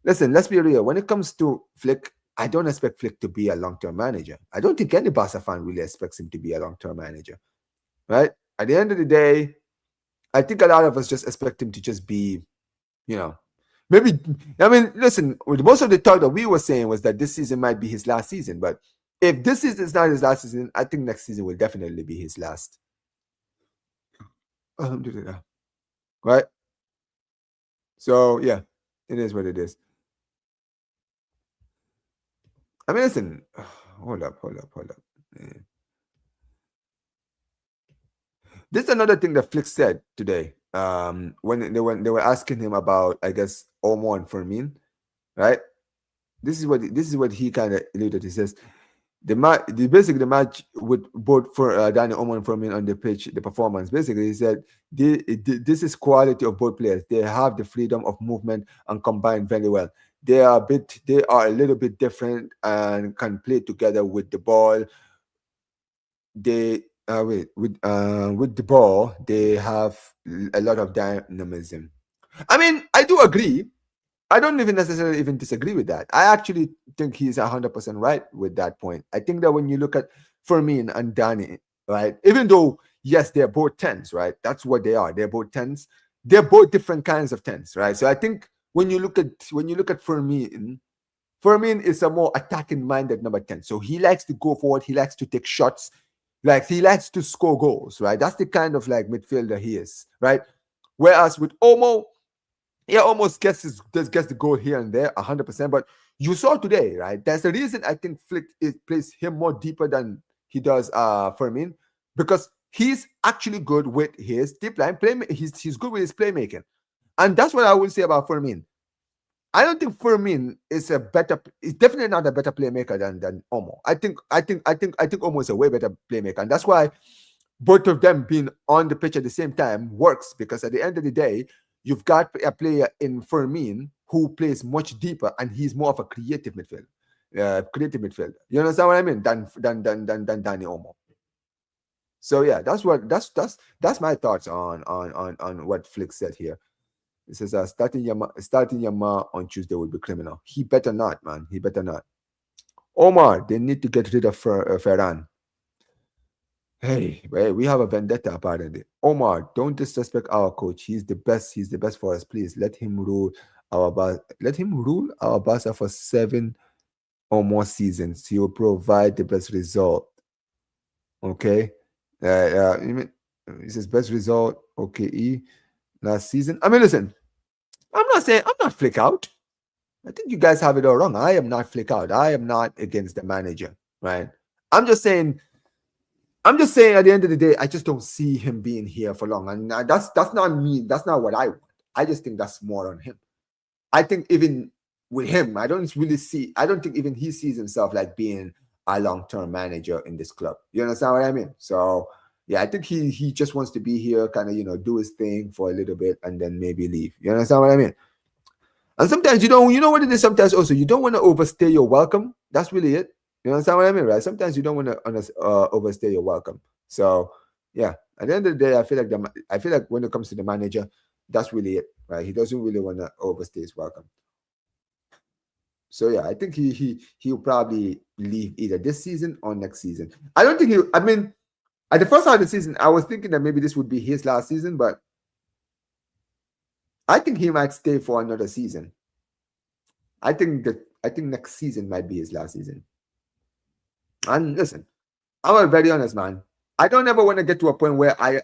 Listen, let's be real. When it comes to Flick, I don't expect Flick to be a long-term manager. I don't think any Barca fan really expects him to be a long-term manager, right? At the end of the day, I think a lot of us just expect him to just be, maybe. I mean, listen, most of the talk that we were saying was that this season might be his last season. But if this season is not his last season, I think next season will definitely be his last. Alhamdulillah. Right? So, yeah, it is what it is. I mean, listen, hold up. Yeah. This is another thing that Flick said today. When they were asking him about, I guess, Omar and Fermin, right? This is what he kind of alluded. He says the match with both for Danny Omar and Fermin on the pitch, the performance. Basically, he said this is quality of both players. They have the freedom of movement and combine very well. They are a little bit different and can play together with the ball. They with the ball, they have a lot of dynamism. I mean, I do agree. I don't even necessarily even disagree with that. I actually think he's 100% right with that point. I think that when you look at Fermin and Danny, right, even though, yes, they're both 10s, right? That's what they are. They're both 10s. They're both different kinds of 10s, right? So I think when you look at Fermin is a more attacking-minded number 10. So he likes to go forward. He likes to take shots. Like, he likes to score goals, right? That's the kind of like midfielder he is, right? Whereas with Omo, he almost gets the goal here and there 100%. But you saw today, right? There's a reason I think Flick plays him more deeper than he does Fermin, because he's actually good with his deep line play. He's good with his playmaking, and that's what I would say about Fermin. I don't think Fermin is definitely not a better playmaker than Omo. I think Omo is a way better playmaker, and that's why both of them being on the pitch at the same time works, because at the end of the day, you've got a player in Fermin who plays much deeper, and he's more of a creative midfielder. You understand what I mean? Than Danny Omo. So yeah, that's my thoughts on what Flick said here. It says starting Yamal on Tuesday would be criminal. He better not, man. He better not. Omar, they need to get rid of Ferran. Hey, we have a vendetta apparently. Omar, don't disrespect our coach. He's the best. He's the best for us. Please let him rule our Barca for 7 or more seasons. He will provide the best result. Okay. He says best result. Okay. Last season. I mean, listen. I'm not Flick out. I think you guys have it all wrong. I am not Flick out. I am not against the manager, right? I'm just saying at the end of the day, I just don't see him being here for long. And that's not me. That's not what I want. I just think that's more on him. I think even with him, I don't think even he sees himself like being a long-term manager in this club. You understand what I mean? So yeah, I think he just wants to be here, kind of, do his thing for a little bit and then maybe leave. You understand what I mean? And sometimes you know what it is. Sometimes also you don't want to overstay your welcome. That's really it. You understand what I mean, right? Sometimes you don't want to overstay your welcome. So yeah, at the end of the day, I feel like when it comes to the manager, that's really it, right? He doesn't really want to overstay his welcome. So yeah, I think he'll probably leave either this season or next season. I don't think I mean, at the first half of the season, I was thinking that maybe this would be his last season, but I think he might stay for another season. I think next season might be his last season. And listen, I'm very honest, man. I don't ever want to get to a point where I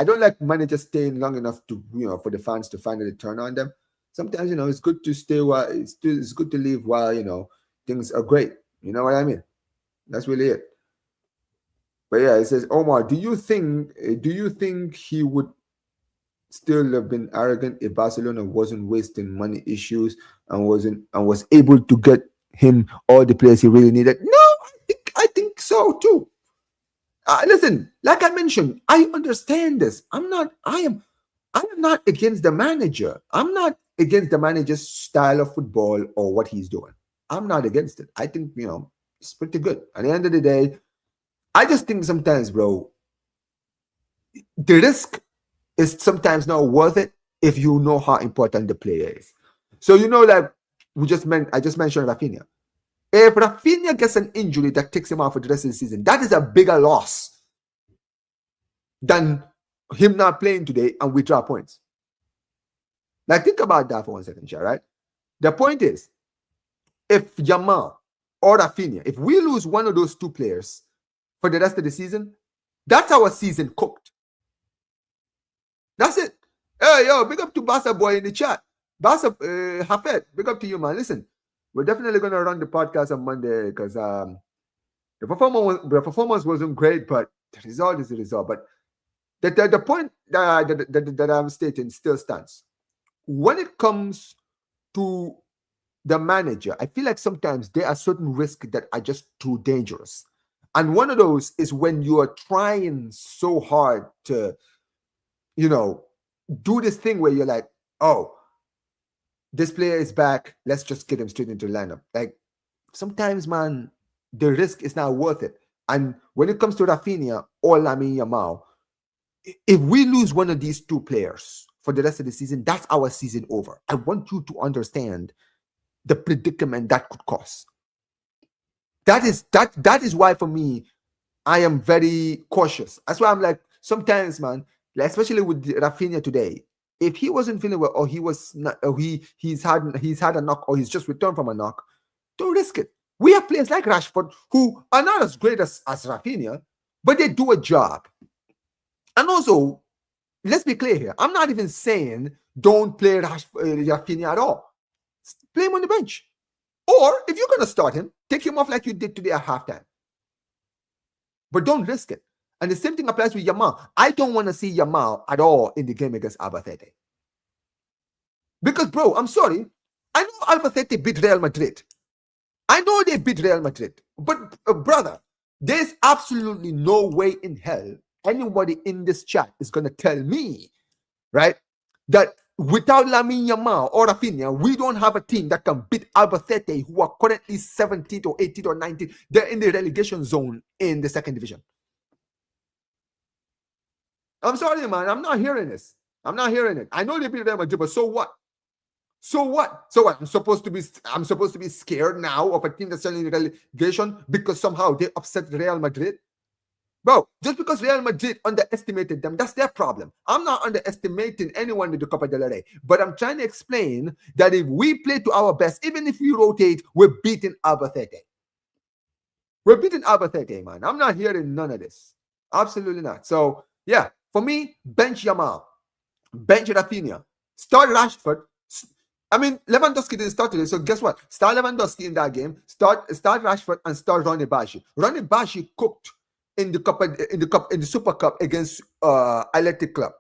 don't like managers staying long enough to for the fans to finally turn on them. Sometimes it's good to stay while it's good to leave while things are great. You know what I mean? That's really it. But yeah, it says, Omar, do you think he would still have been arrogant if Barcelona wasn't wasting money issues and was able to get him all the players he really needed? No, I think so too. Listen, like I mentioned, I understand this. I am not against the manager. I'm not against the manager's style of football or what he's doing. I'm not against it. I think it's pretty good. At the end of the day, I just think sometimes, bro, the risk is sometimes not worth it if you know how important the player is. So like I just mentioned Rafinha. If Rafinha gets an injury that takes him out for the rest of the season, that is a bigger loss than him not playing today and withdraw points. Now think about that for 1 second, Shah, right? The point is, if Yamal or Rafinha, if we lose one of those two players for the rest of the season, that's our season cooked. That's it. Hey, yo, big up to Barca boy in the chat. Barca, Hafed, big up to you, man. Listen, we're definitely going to run the podcast on Monday because the performance wasn't great, but the result is the result. But the point that I'm stating still stands. When it comes to the manager, I feel like sometimes there are certain risks that are just too dangerous. And one of those is when you are trying so hard to, do this thing where you're like, oh, this player is back. Let's just get him straight into the lineup. Like, sometimes, man, the risk is not worth it. And when it comes to Rafinha or Lamine Yamal, if we lose one of these two players for the rest of the season, that's our season over. I want you to understand the predicament that could cause. That is why, for me, I am very cautious. That's why I'm like, sometimes, man, especially with Rafinha today, if he wasn't feeling well, or he was not, or he's had a knock, or he's just returned from a knock, don't risk it. We have players like Rashford who are not as great as Rafinha, but they do a job. And also, let's be clear here. I'm not even saying don't play Rafinha at all. Play him on the bench. Or if you're going to start him, take him off like you did today at halftime. But don't risk it. And the same thing applies with Yamal. I don't want to see Yamal at all in the game against Albacete. Because, bro, I'm sorry. I know Albacete beat Real Madrid. I know they beat Real Madrid. But, brother, there's absolutely no way in hell anybody in this chat is going to tell me, right, that without Lamine Yamal or Rafinha, we don't have a team that can beat Albacete, who are currently 17th or 18th or 19th. They're in the relegation zone in the second division. I'm sorry, man. I'm not hearing this. I'm not hearing it. I know they beat Real Madrid, but so what? So what? So what? I'm supposed to be scared now of a team that's in the relegation because somehow they upset Real Madrid? Bro, just because Real Madrid underestimated them, that's their problem. I'm not underestimating anyone in the Copa del Rey, but I'm trying to explain that if we play to our best, even if we rotate, we're beating Albacete. We're beating Albacete, man. I'm not hearing none of this. Absolutely not. So, yeah, for me, bench Yamal, bench Rafinha, start Rashford. I mean, Lewandowski didn't start today, so guess what? Start Lewandowski in that game, start Rashford, and start Ronnie Bashi. Ronnie Bashi cooked in the Super Cup against Athletic Club.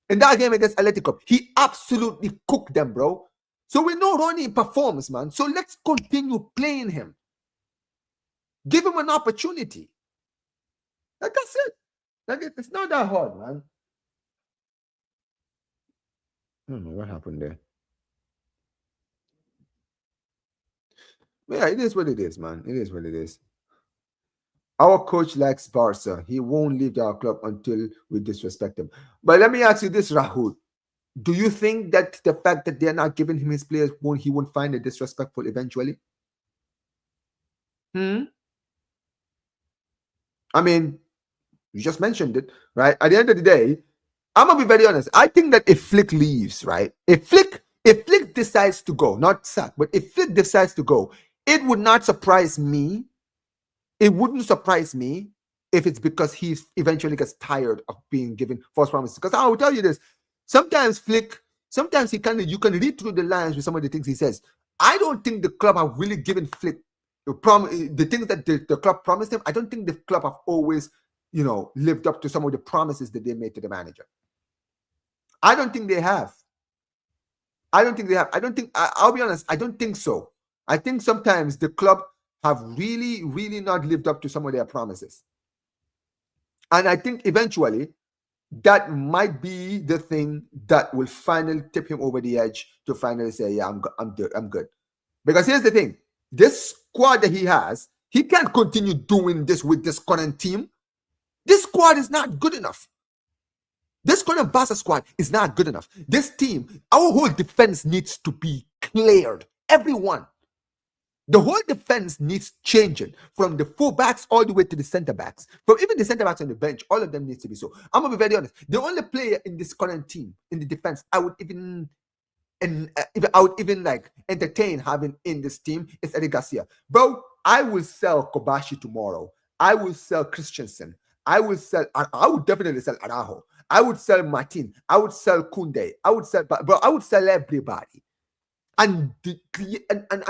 In that game against Athletic Club, he absolutely cooked them, bro. So we know Ronnie performs, man. So let's continue playing him. Give him an opportunity. Like I said, like it's not that hard, man. I don't know what happened there. Yeah, it is what it is, man. It is what it is. Our coach likes Barca. He won't leave our club until we disrespect him. But let me ask you this, Rahul. Do you think that the fact that they're not giving him his players, he won't find it disrespectful eventually? I mean, you just mentioned it, right? At the end of the day, I'm going to be very honest. I think that if Flick leaves, right? If Flick decides to go, not sack, but if Flick decides to go, it would not surprise me. It wouldn't surprise me if it's because he eventually gets tired of being given false promises. Because I will tell you this, sometimes Flick, you can read through the lines with some of the things he says. I don't think the club have really given Flick the things that the club promised him. I don't think the club have always, lived up to some of the promises that they made to the manager. I don't think they have. I'll be honest, I don't think so. I think sometimes the club have really, really not lived up to some of their promises. And I think eventually that might be the thing that will finally tip him over the edge to finally say, yeah, I'm good. Because here's the thing. This squad that he has, he can't continue doing this with this current team. This squad is not good enough. This current Barca squad is not good enough. This team, our whole defense needs to be cleared. Everyone. The whole defense needs changing from the fullbacks all the way to the center backs. From even the center backs on the bench, all of them needs to be so. I'm gonna be very honest. The only player in this current team in the defense I would even like entertain having in this team is Eddie Garcia. Bro, I will sell Kobashi tomorrow. I will sell Christensen. I would definitely sell Araujo. I would sell Martin. I would sell Kunde. I would sell everybody. And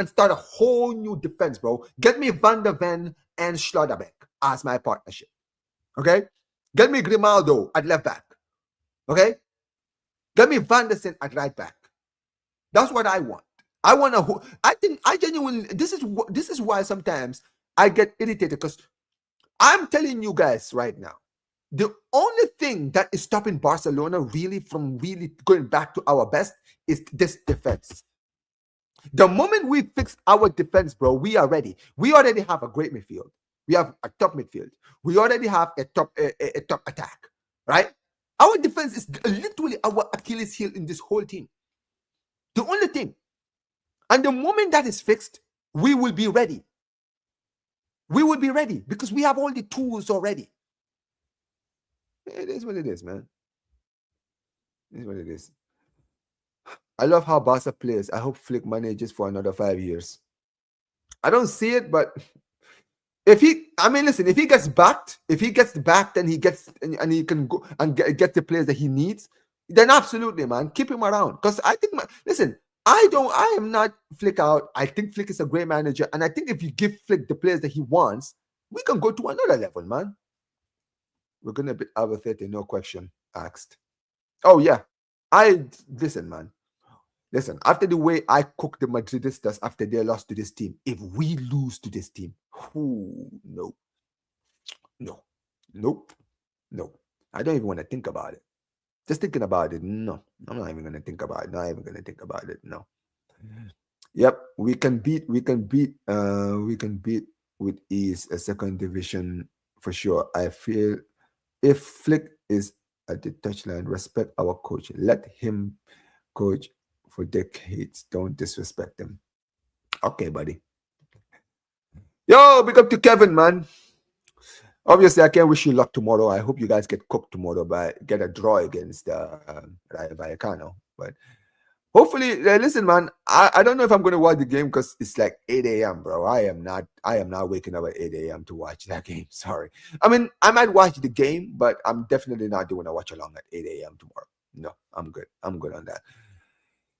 start a whole new defense, bro. Get me Van der Ven and Schlotterbeck as my partnership. Okay? Get me Grimaldo at left back. Okay? Get me Van der Sar at right back. That's what I want. I genuinely, this is why sometimes I get irritated, because I'm telling you guys right now, the only thing that is stopping Barcelona from really going back to our best is this defense. The moment we fix our defense, bro, we are ready. We already have a great midfield. We have a top midfield. We already have a top attack, right? Our defense is literally our Achilles heel in this whole team. The only thing. And the moment that is fixed, we will be ready. We will be ready because we have all the tools already. It is what it is, man. It is what it is. I love how Barca plays. I hope Flick manages for another 5 years. I don't see it, but if he gets backed, and he can go and get the players that he needs, then absolutely, man, keep him around. Because I think, I am not Flick out. I think Flick is a great manager, and I think if you give Flick the players that he wants, we can go to another level, man. We're gonna beat over 30, no question asked. Oh yeah, listen, man. Listen, after the way I cooked the Madridistas after they lost to this team, if we lose to this team, no. I don't even want to think about it. Just thinking about it, no. I'm not even going to think about it. No. Yep, we can beat with ease a second division for sure. I feel if Flick is at the touchline, respect our coach. Let him coach for decades. Don't disrespect him. Okay, buddy. Yo, big up to Kevin, man. Obviously, I can't wish you luck tomorrow. I hope you guys get cooked tomorrow, but get a draw against Rayo Vallecano. But hopefully, listen, man. I don't know if I'm going to watch the game because it's like 8 a.m., bro. I am not waking up at 8 a.m. to watch that game. Sorry. I mean, I might watch the game, but I'm definitely not doing a watch along at 8 a.m. tomorrow. No, I'm good. I'm good on that.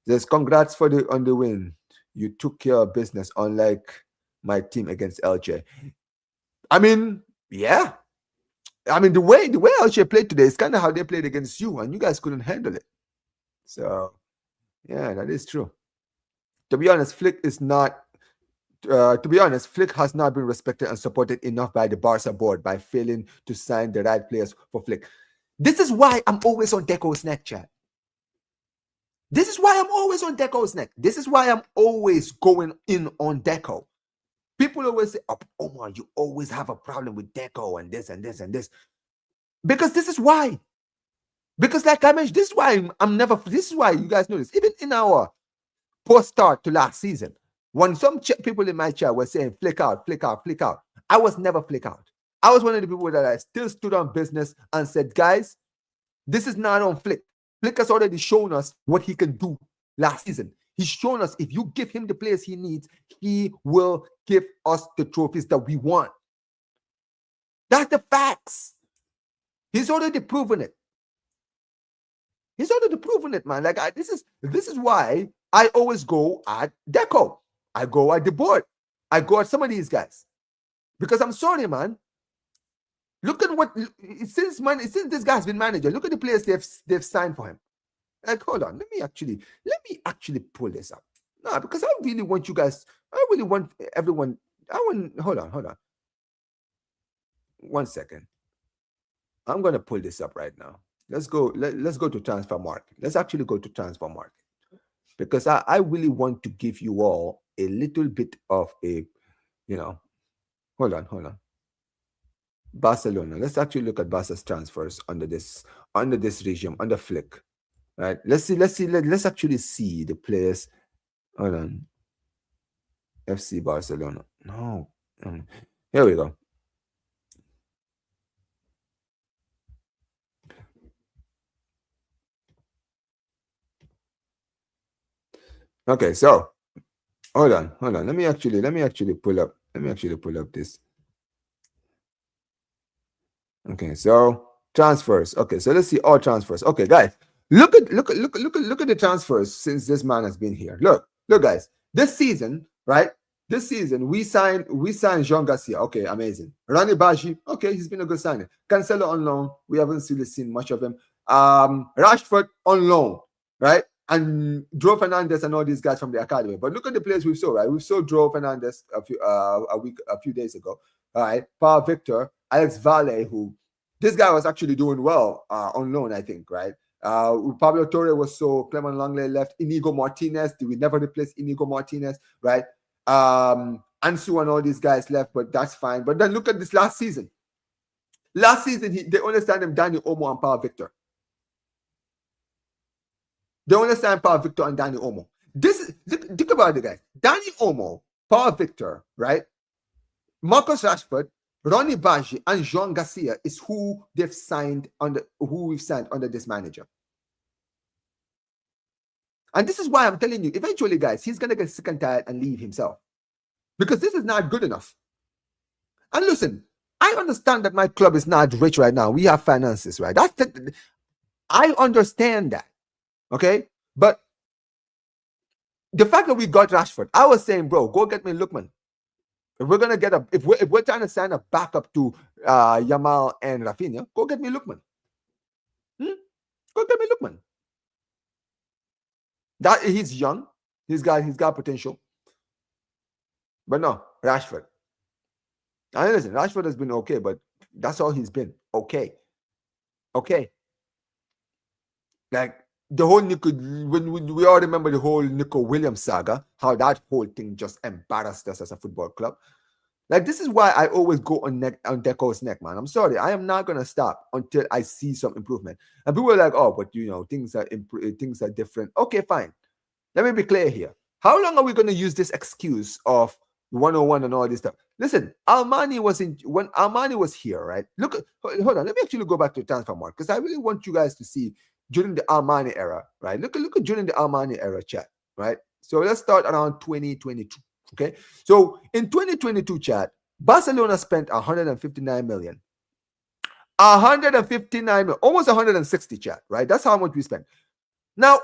Says, congrats on the win. You took care of business, unlike my team against Elche. I mean, yeah. I mean, the way Elche played today is kind of how they played against you, and you guys couldn't handle it. So, yeah, that is true. To be honest, Flick has not been respected and supported enough by the Barca board by failing to sign the right players for Flick. This is why I'm always on Deco's neck, chat. This is why I'm always on Deco's neck. This is why I'm always going in on Deco. People always say, oh, Omar, you always have a problem with Deco and this and this and this. Because this is why. Because like I mentioned, this is why this is why you guys know this. Even in our post-start to last season, when some people in my chat were saying, flick out, I was never flick out. I was one of the people that I still stood on business and said, guys, this is not on Flick. Flick has already shown us what he can do last season. He's shown us if you give him the players he needs, he will give us the trophies that we want. That's the facts. He's already proven it. Man. Like this is why I always go at Deco. I go at the board. I go at some of these guys. Because I'm sorry, man. Look at what since this guy's been manager. Look at the players they've signed for him. Like, hold on, let me actually pull this up. No, because I really want you guys. I really want everyone. Hold on. 1 second. I'm gonna pull this up right now. Let's go. Let's go to transfer market. Let's actually go to transfer market because I really want to give you all a little bit of a, hold on. Barcelona. Let's actually look at Barca's transfers under this regime, under Flick. Right. Let's actually see the players. Hold on. FC Barcelona. No. Here we go. Okay, so hold on. Let me actually pull up this. Okay, so transfers. Okay, so let's see all transfers. Okay, guys, look at the transfers since this man has been here. Look, guys. This season, right? This season we signed Jean Garcia. Okay, amazing. Rani Baji. Okay, he's been a good signing. Cancelo on loan. We haven't really seen much of him. Rashford on loan, right? And Joe Fernandez and all these guys from the academy. But look at the players we've sold, right? We've sold Joe Fernandez a few days ago. All right, Paul Victor, Alex Valle, who this guy was actually doing well on loan, I think, right? Pablo Torre was so Clement Langley left. Inigo Martinez, did we never replace Inigo Martinez, right? Ansu and all these guys left, but that's fine. But then look at this last season. Last season, they only signed him Dani Olmo and Paul Victor. They only signed Paul Victor and Dani Olmo. Think about it, guys. Dani Olmo, Paul Victor, right? Marcus Rashford, Ronnie Baji, and Jean Garcia is who we've signed under this manager. And this is why I'm telling you, eventually, guys, he's gonna get sick and tired and leave himself. Because this is not good enough. And listen, I understand that my club is not rich right now. We have finances, right? I understand that. Okay? But the fact that we got Rashford, I was saying, bro, go get me Lookman. If we're gonna get if we're trying to sign a backup to Yamal and Rafinha, go get me Lookman. Go get me Lookman. That he's young, he's got potential. But no, Rashford. And listen, Rashford has been okay, but that's all he's been. Okay. Like the whole when we all remember the whole Nico Williams saga, how that whole thing just embarrassed us as a football club. Like, this is why I always go on Deco's neck, man. I'm sorry. I am not going to stop until I see some improvement. And people are like, oh, but, things are different. Okay, fine. Let me be clear here. How long are we going to use this excuse of 101 and all this stuff? Listen, when Armani was here, right? Look, hold on. Let me actually go back to the transfer market because I really want you guys to see during the Armani era, right? Look at during the Armani era, chat, right? So let's start around 2022. Okay, so in 2022, chat, Barcelona spent 159 million. 159 million, almost 160, chat, right? That's how much we spent. Now,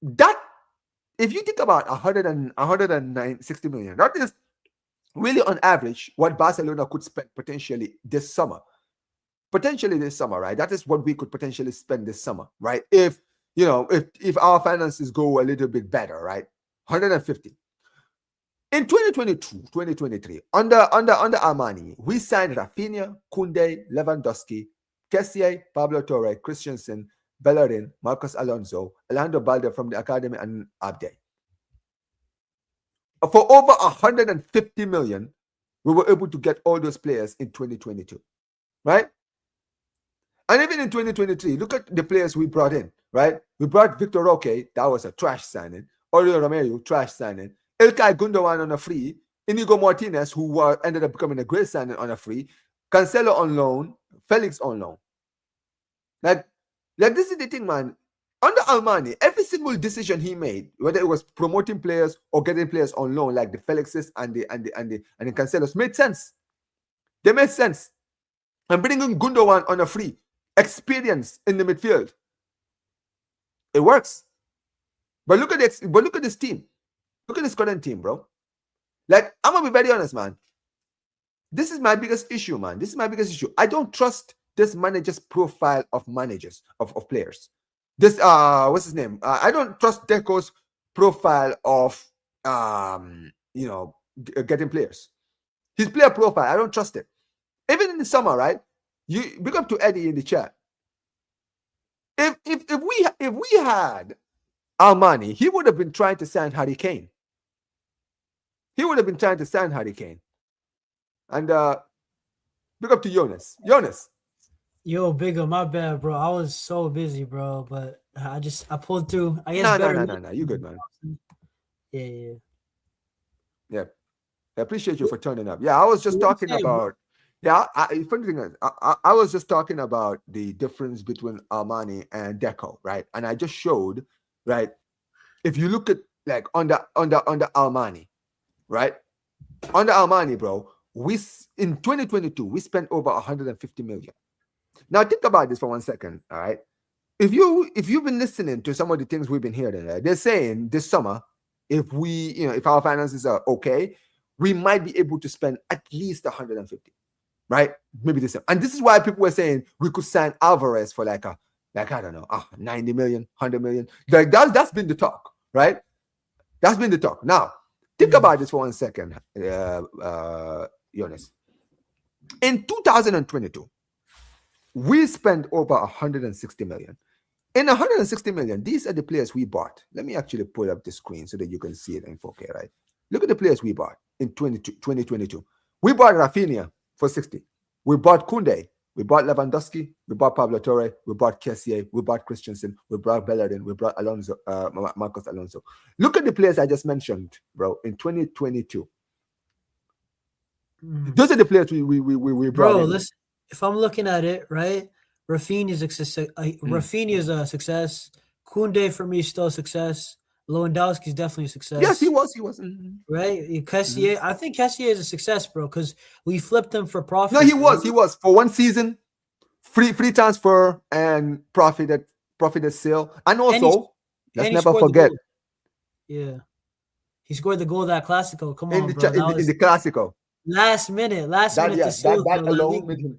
that, if you think about 160 million, that is really on average what Barcelona could spend potentially this summer. Right? That is what we could potentially spend this summer, right? If our finances go a little bit better, right? 150. In 2022, 2023, under Armani, we signed Rafinha, Koundé, Lewandowski, Kessié, Pablo Torre, Christensen, Bellerin, Marcos Alonso, Alejandro Balde from the academy, and Abde. For over 150 million, we were able to get all those players in 2022, right? And even in 2023, look at the players we brought in, right? We brought Victor Roque, that was a trash signing. Oriol Romero, trash signing. Ilkay Gundogan on a free. Inigo Martinez, who ended up becoming a great signing on a free. Cancelo on loan. Felix on loan. Like this is the thing, man. Under Armani, every single decision he made, whether it was promoting players or getting players on loan, like the Felixes and the Cancelos, made sense. They made sense. And bringing Gundogan on a free, experience in the midfield, it works. But look at this. But look at this team. Look at this current team, bro. Like, I'm gonna be very honest, man. This is my biggest issue, man. This is my biggest issue. I don't trust this manager's profile of managers, of players. This what's his name? I don't trust Deco's profile of getting players. His player profile, I don't trust it. Even in the summer, right? You big up to Eddie in the chat. If we had Armani, he would have been trying to sign Harry Kane. And Big up to Jonas. Jonas. Yo, bigger, my bad, bro. I was so busy, bro, but I pulled through. I guess No. better. You good, man. Yeah. Yeah. I appreciate you for turning up. Yeah, I was just What you talking saying, bro? about. Yeah, funny thing is, I was just talking about the difference between Armani and Deco, right? And I just showed, right? If you look at like under Armani, right? Under Armani, bro, in 2022 we spent over 150 million. Now think about this for 1 second, all right? If you've been listening to some of the things we've been hearing, right, they're saying this summer, if our finances are okay, we might be able to spend at least 150, right? Maybe this. And this is why people were saying we could sign Alvarez for I don't know, 90 million, 100 million. Like that's been the talk, right? That's been the talk. Now, think about this for 1 second, Jonas. In 2022, we spent over 160 million. In 160 million, these are the players we bought. Let me actually pull up the screen so that you can see it in 4K, right? Look at the players we bought in 2022. We bought Rafinha for 60. We bought Koundé. We bought Lewandowski. We bought Pablo Torre. We bought Kessié. We bought Christensen. We brought Bellerin. We brought Marcus Alonso. Look at the players I just mentioned, bro, in 2022. Those are the players we brought Bro, in. listen, if I'm looking at it, right, Rafinha's a success. Rafinha's a success. Koundé for me is still a success. Lewandowski's definitely a success. Yes, he was. Right? Kessié, I think Kessié is a success, bro, because we flipped him for profit. No, he was for 1 season, free transfer and profited sale. And also, let's never forget. Yeah. He scored the goal of that Clasico. Come on, bro. In the Clasico. Last minute to seal that alone made him.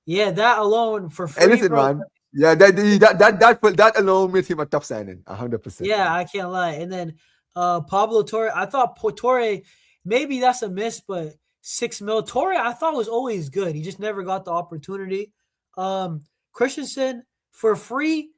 Yeah, that alone for free. Hey, listen, bro. Man. Yeah, that alone made him a top signing, 100%. Yeah, I can't lie. And then Pablo Torre, I thought Torre, maybe that's a miss, but 6 mil. Torre, I thought was always good. He just never got the opportunity. Christensen for free,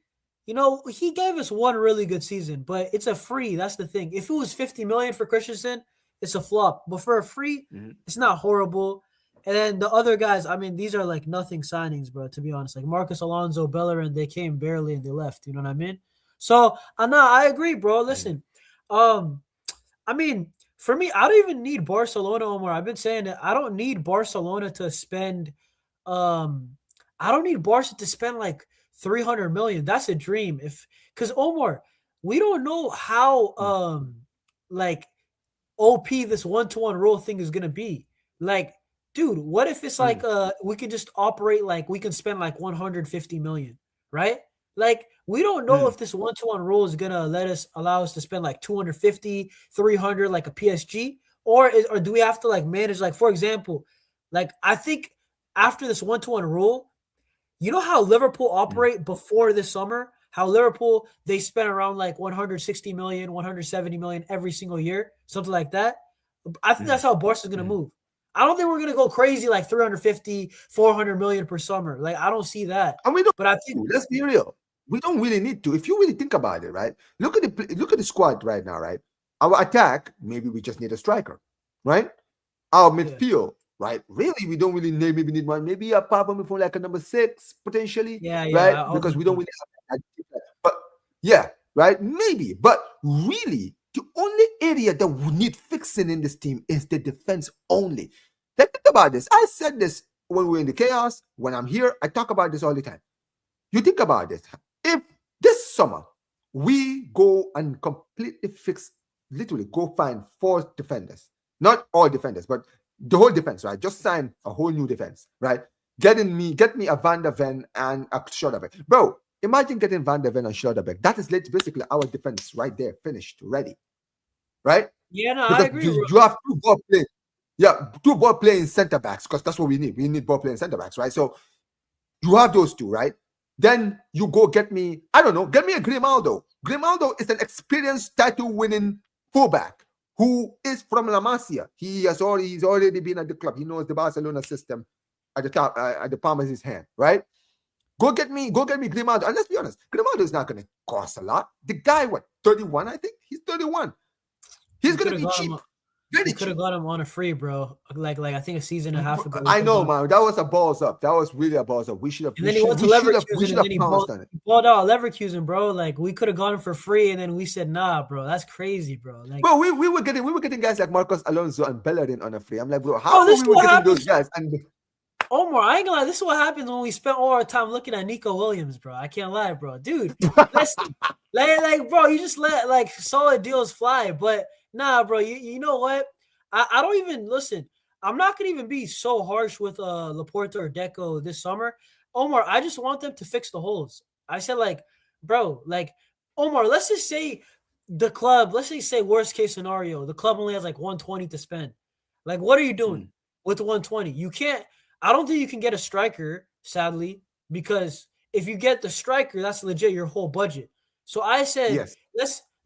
he gave us one really good season, but it's a free. That's the thing. If it was 50 million for Christensen, it's a flop. But for a free, it's not horrible. And then the other guys, I mean, these are like nothing signings, bro, to be honest. Like Marcus Alonso, Bellerin, they came barely and they left. You know what I mean? So, I agree, bro. Listen, I mean, for me, I don't even need Barcelona Omar. I've been saying that I don't need Barcelona to spend I don't need Barca to spend like 300 million. That's a dream. Because Omar, we don't know how like OP this 1-to-1 rule thing is gonna be. Like, dude, what if it's like we can just operate like we can spend like 150 million, right? Like, we don't know if this 1-to-1 rule is gonna allow us to spend like 250, 300 like a PSG, or do we have to like manage, like, for example, like I think after this 1-to-1 rule, you know how Liverpool operate before this summer? How Liverpool, they spent around like 160 million, 170 million every single year, something like that. I think that's how Barca is going to move. I don't think we're going to go crazy like 350, 400 million per summer. Like, I don't see that. And we don't. But I think, let's be real. We don't really need to. If you really think about it, right? Look at the squad right now, right? Our attack, maybe we just need a striker, right? Our midfield, right? Really, we don't really maybe need one. Maybe a problem for like a number 6 potentially, right? Because we don't really have that. But yeah, right? Maybe. But really, the only area that we need fixing in this team is the defense only. Think about this. I said this when we're in the chaos. When I'm here, I talk about this all the time. You think about this. If this summer we go and completely fix, literally go find 4 defenders, not all defenders, but the whole defense, right? Just sign a whole new defense, right? Get me a Van der Ven and a Schlotterbeck. Bro, imagine getting Van der Ven and Schlotterbeck. That is basically our defense right there, finished, ready, right? Yeah, no, because I agree. You have 2 ball playing. Yeah, 2 ball playing center backs, because that's what we need. We need ball playing center backs, right? So you have those 2, right? Then you go get me, I don't know, get me a Grimaldo. Grimaldo is an experienced title-winning fullback who is from La Masia. He's already been at the club. He knows the Barcelona system at the top, at the palm of his hand, right? Go get me Grimaldo. And let's be honest, Grimaldo is not going to cost a lot. The guy, 31? I think he's 31. He's going to be cheap. Very We could have cheap. got him on a free, bro. Like I think a season and a half ago. I know, man. That was a balls up. That was really a balls up. We should have. And then he went to Leverkusen, and then he pounced on it. balled out Leverkusen, bro. Like we could have got him for free, and then we said, "Nah, bro, that's crazy, bro." Like, Bro, we were getting guys like Marcus Alonso and Bellerin on a free. I'm like, bro, how this are we what getting happens. those guys? And Omar, I ain't gonna lie. This is what happens when we spend all our time looking at Nico Williams, bro. I can't lie, bro. Dude, listen, like, bro, you just let like solid deals fly. But nah, bro, you know what? I don't even listen. I'm not gonna even be so harsh with Laporta or Deco this summer. Omar, I just want them to fix the holes. I said, like, bro, like, Omar, let's just say the club, let's just say worst case scenario, the club only has like 120 to spend. Like, what are you doing with the 120? You can't. I don't think you can get a striker, sadly, because if you get the striker, that's legit your whole budget. So I said, yes,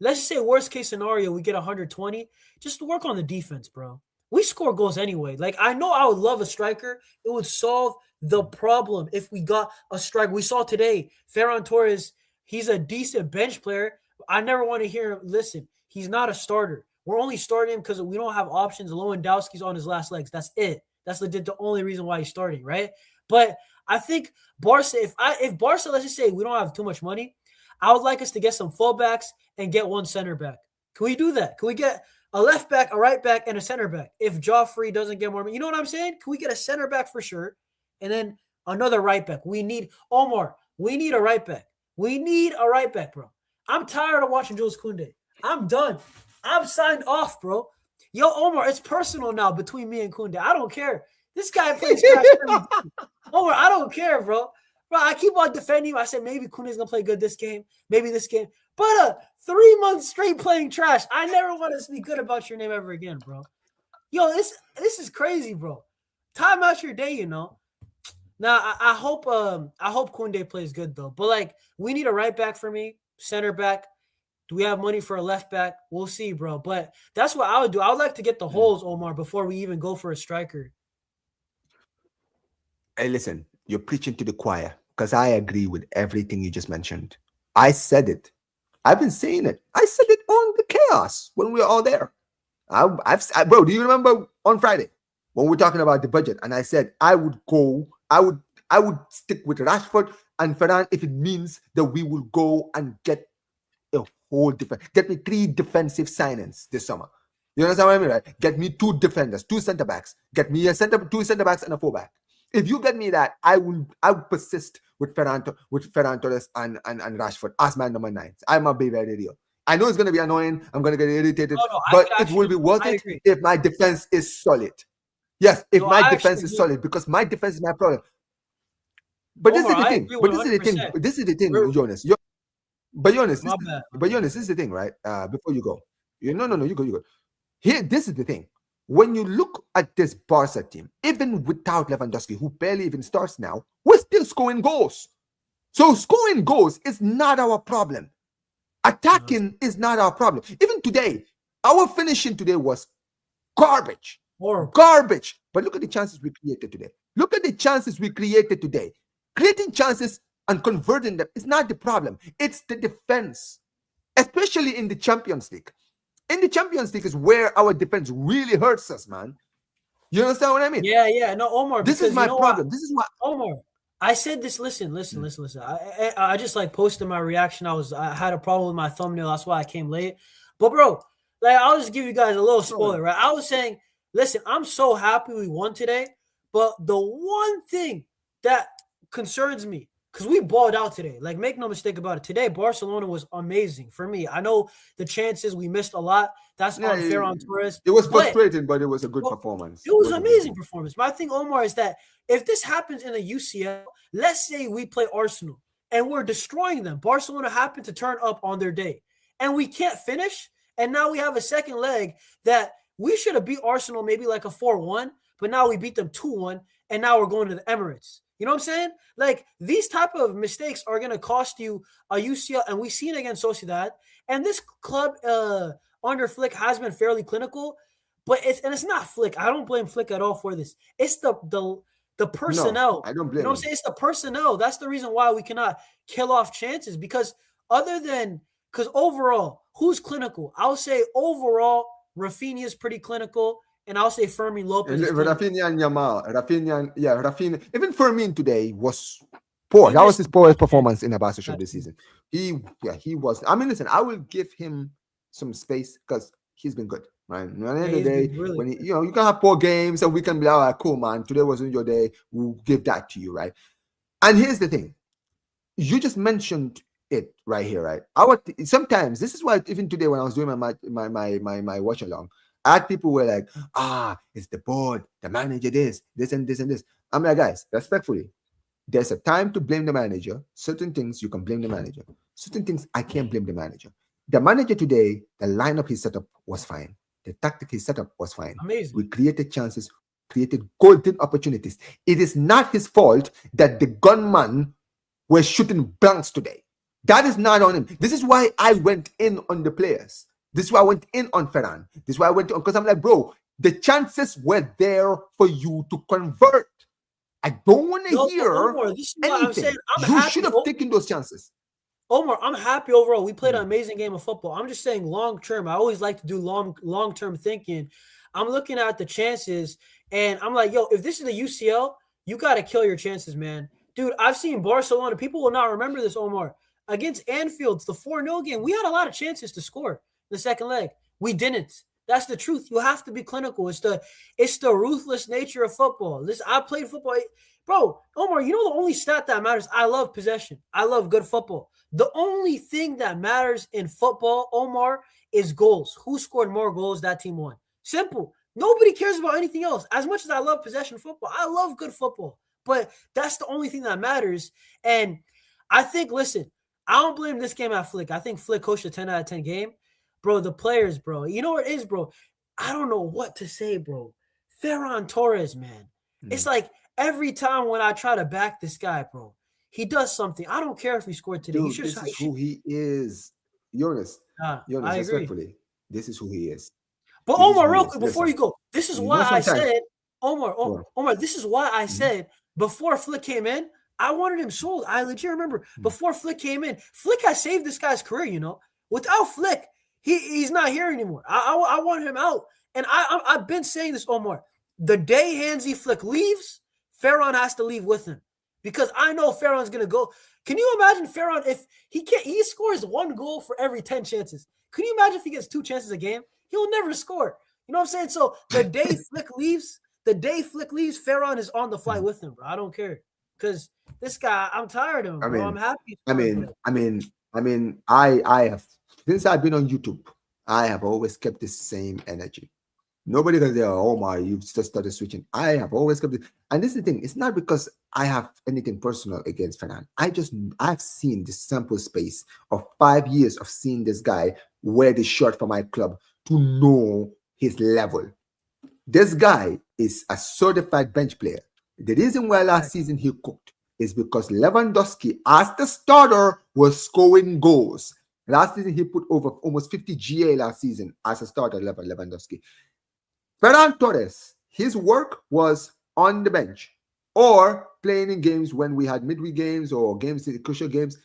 let's say worst case scenario, we get 120. Just work on the defense, bro. We score goals anyway. Like, I know I would love a striker. It would solve the problem if we got a striker. We saw today, Ferran Torres, he's a decent bench player. I never want to hear him. Listen, he's not a starter. We're only starting him because we don't have options. Lewandowski's on his last legs. That's it. That's legit the only reason why he's starting, right? But I think Barca, if Barca, let's just say we don't have too much money, I would like us to get some fullbacks and get one center back. Can we do that? Can we get a left back, a right back, and a center back? If Joffrey doesn't get more, you know what I'm saying? Can we get a center back for sure? And then another right back. We need Omar. We need a right back. We need a right back, bro. I'm tired of watching Jules Koundé. I'm done. I'm signed off, bro. Yo, Omar, it's personal now between me and Koundé. I don't care. This guy plays trash. Omar, I don't care, bro. Bro, I keep on defending him. I said maybe Koundé's gonna play good this game, maybe this game. But 3 months straight playing trash. I never want to speak good about your name ever again, bro. Yo, this is crazy, bro. Time out your day, you know. Now I hope Koundé plays good though. But like we need a right back for me, center back. Do we have money for a left back? We'll see, bro. But that's what I would do. I would like to get the holes, Omar, before we even go for a striker. Hey, listen, you're preaching to the choir because I agree with everything you just mentioned. I said it. I've been saying it. I said it on the chaos when we were all there. Bro, do you remember on Friday when we were talking about the budget? And I said I would stick with Rashford and Ferran if it means that we will go and get a whole defense. Get me 3 defensive signings this summer. You understand what I mean, right? Get me 2 defenders, 2 center backs. Get me 2 center backs and a fullback. If you get me that, I would persist with Ferran Torres and Rashford as my number 9. I'm a be very real. I know it's going to be annoying. I'm going to get irritated, but it will be worth it if my defense is solid. Yes, if my defense is solid, because my defense is my problem. But this is the thing. But this is the thing. This is the thing, Jonas. But Jonas, this is the thing, right? Before you go, you go. Here, this is the thing. When you look at this Barca team, even without Lewandowski, who barely even starts now, we're still scoring goals. So scoring goals is not our problem. Attacking is not our problem. Even today, our finishing today was garbage. Garbage. But look at the chances we created today. Look at the chances we created today. Creating chances and converting them is not the problem. It's the defense, especially in the Champions League. In the Champions League is where our defense really hurts us, man. You understand what I mean? Yeah. No, Omar. This is my problem. This is what Omar. I said this. Listen. I just like posted my reaction. I had a problem with my thumbnail. That's why I came late. But bro, like I'll just give you guys a little spoiler, right? I was saying, listen, I'm so happy we won today. But the one thing that concerns me, because we balled out today. Like, make no mistake about it. Today, Barcelona was amazing for me. I know the chances we missed a lot. That's on Ferran Torres. It was frustrating, but it was a good performance. It was an amazing performance. My thing, Omar, is that if this happens in the UCL, let's say we play Arsenal and we're destroying them. Barcelona happened to turn up on their day and we can't finish. And now we have a second leg that we should have beat Arsenal maybe like a 4-1, but now we beat them 2-1 and now we're going to the Emirates. You know what I'm saying? Like, these type of mistakes are going to cost you a UCL, and we've seen it against Sociedad. And this club under Flick has been fairly clinical, but it's not Flick. I don't blame Flick at all for this. It's the personnel. No, I don't blame you know what I'm saying? It's the personnel. That's the reason why we cannot kill off chances, because overall, who's clinical? I'll say overall, Rafinha is pretty clinical, and I'll say Fermin Lopez. And Is clinical. Rafinha and Yamal. Rafinha. Even Fermin today was poor. He That was missed his the poorest last chance. performance in a Barca shirt Last this chance. season. He was. I mean, listen, I will give him some space because he's been good, right? And at the Yeah, end of the he's day, been really when good. you can have poor games and we can be like, all right, cool, man. Today wasn't your day. We'll give that to you, right? And here's the thing: you just mentioned it right here, right? Sometimes this is why even today when I was doing my watch along, I had people were like, it's the board, the manager, this and this and this. I'm like, guys, respectfully, there's a time to blame the manager. Certain things you can blame the manager. Certain things I can't blame the manager. The manager today, the lineup he set up was fine. The tactic he set up was fine. Amazing. We created chances, created golden opportunities. It is not his fault that the gunman were shooting blanks today. That is not on him. This is why I went in on the players. This is why I went in on Ferran. This is why I went on, because I'm like, bro, the chances were there for you to convert. I don't want to hear Omar, this is why I'm saying anything. I'm You happy. should have taken those chances. Omar, I'm happy overall. We played an amazing game of football. I'm just saying long term. I always like to do long term thinking. I'm looking at the chances, and I'm like, yo, if this is the UCL, you got to kill your chances, man. Dude, I've seen Barcelona. People will not remember this, Omar. Against Anfield, the 4-0 game, we had a lot of chances to score in the second leg. We didn't. That's the truth. You have to be clinical. It's the ruthless nature of football. I played football. Bro, Omar, you know the only stat that matters? I love possession. I love good football. The only thing that matters in football, Omar, is goals. Who scored more goals, that team won. Simple. Nobody cares about anything else. As much as I love possession football, I love good football. But that's the only thing that matters. And I think, listen, I don't blame this game at Flick. I think Flick coached a 10 out of 10 game. Bro, the players, bro. You know what it is, bro? I don't know what to say, bro. Ferran Torres, man. It's like every time when I try to back this guy, bro, he does something. I don't care if he scored today. Dude, this is who he is. Jonas, I agree. respectfully, this is who he is. But This is Omar, who real he is. quick, before Listen, you go, this is you why know I sometimes- said, Go on. Omar, this is why I said before Flick came in, I wanted him sold. I legit remember before Flick came in, Flick has saved this guy's career, you know. Without Flick, he's not here anymore. I want him out. And I've been saying this, Omar. The day Hansi Flick leaves, Ferran has to leave with him. Because I know Ferran's gonna go. Can you imagine Ferran if he scores 1 goal for every 10 chances? Can you imagine if he gets 2 chances a game? He'll never score. You know what I'm saying? So the day Flick leaves, Ferran is on the flight with him, bro. I don't care. Because this guy, I'm tired of him, bro. I'm happy. I have, since I've been on YouTube, I have always kept the same energy. Nobody can say, oh my, you've just started switching. I have always kept it. And this is the thing, it's not because I have anything personal against Ferran. I've seen the sample space of 5 years of seeing this guy wear the shirt for my club to know his level. This guy is a certified bench player. The reason why last season he cooked is because Lewandowski, as the starter, was scoring goals. Last season, he put over almost 50 GA last season as a starter, Lewandowski. Ferran Torres, his work was on the bench or playing in games when we had midweek games or games, crucial games.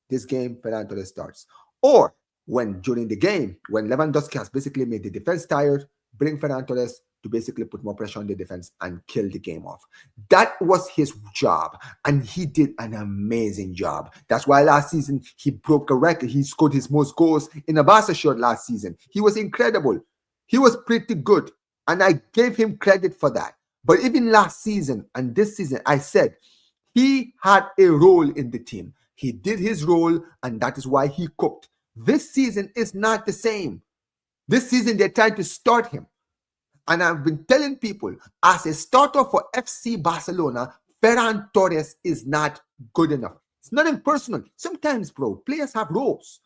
This game, Ferran Torres starts. Or when during the game, when Lewandowski has basically made the defense tired, bring Ferran Torres to basically put more pressure on the defense and kill the game off. That was his job, and he did an amazing job. That's why last season he broke a record. He scored his most goals in a Barca shirt last season. He was incredible. He was pretty good, and I gave him credit for that. But even last season and this season, I said he had a role in the team. He did his role, and that is why he cooked. This season is not the same. This season, they're trying to start him. And I've been telling people, as a starter for FC Barcelona, Ferran Torres is not good enough. It's nothing personal. Sometimes, bro, players have roles.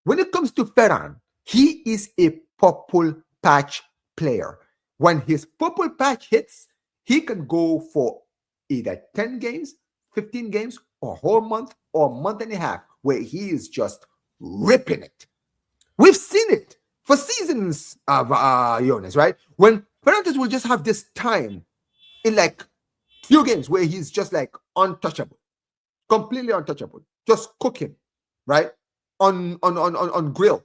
When it comes to Ferran, he is a purple patch player. When his purple patch hits, he can go for either 10 games, 15 games, or a whole month, or a month and a half, where he is just ripping it. We've seen it for seasons of Jonas, right? When Ferran will just have this time in like few games where he's just like untouchable, completely untouchable. Just cook him, right? On grill.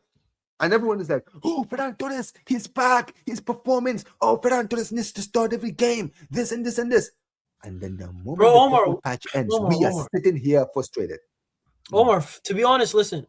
And everyone is like, oh, Ferran Torres, he's back. His performance. Oh, Ferran Torres needs to start every game. This and this and this. And then the moment Bro, the Omar, football patch ends, we are Omar. sitting here frustrated. Omar, to be honest, listen.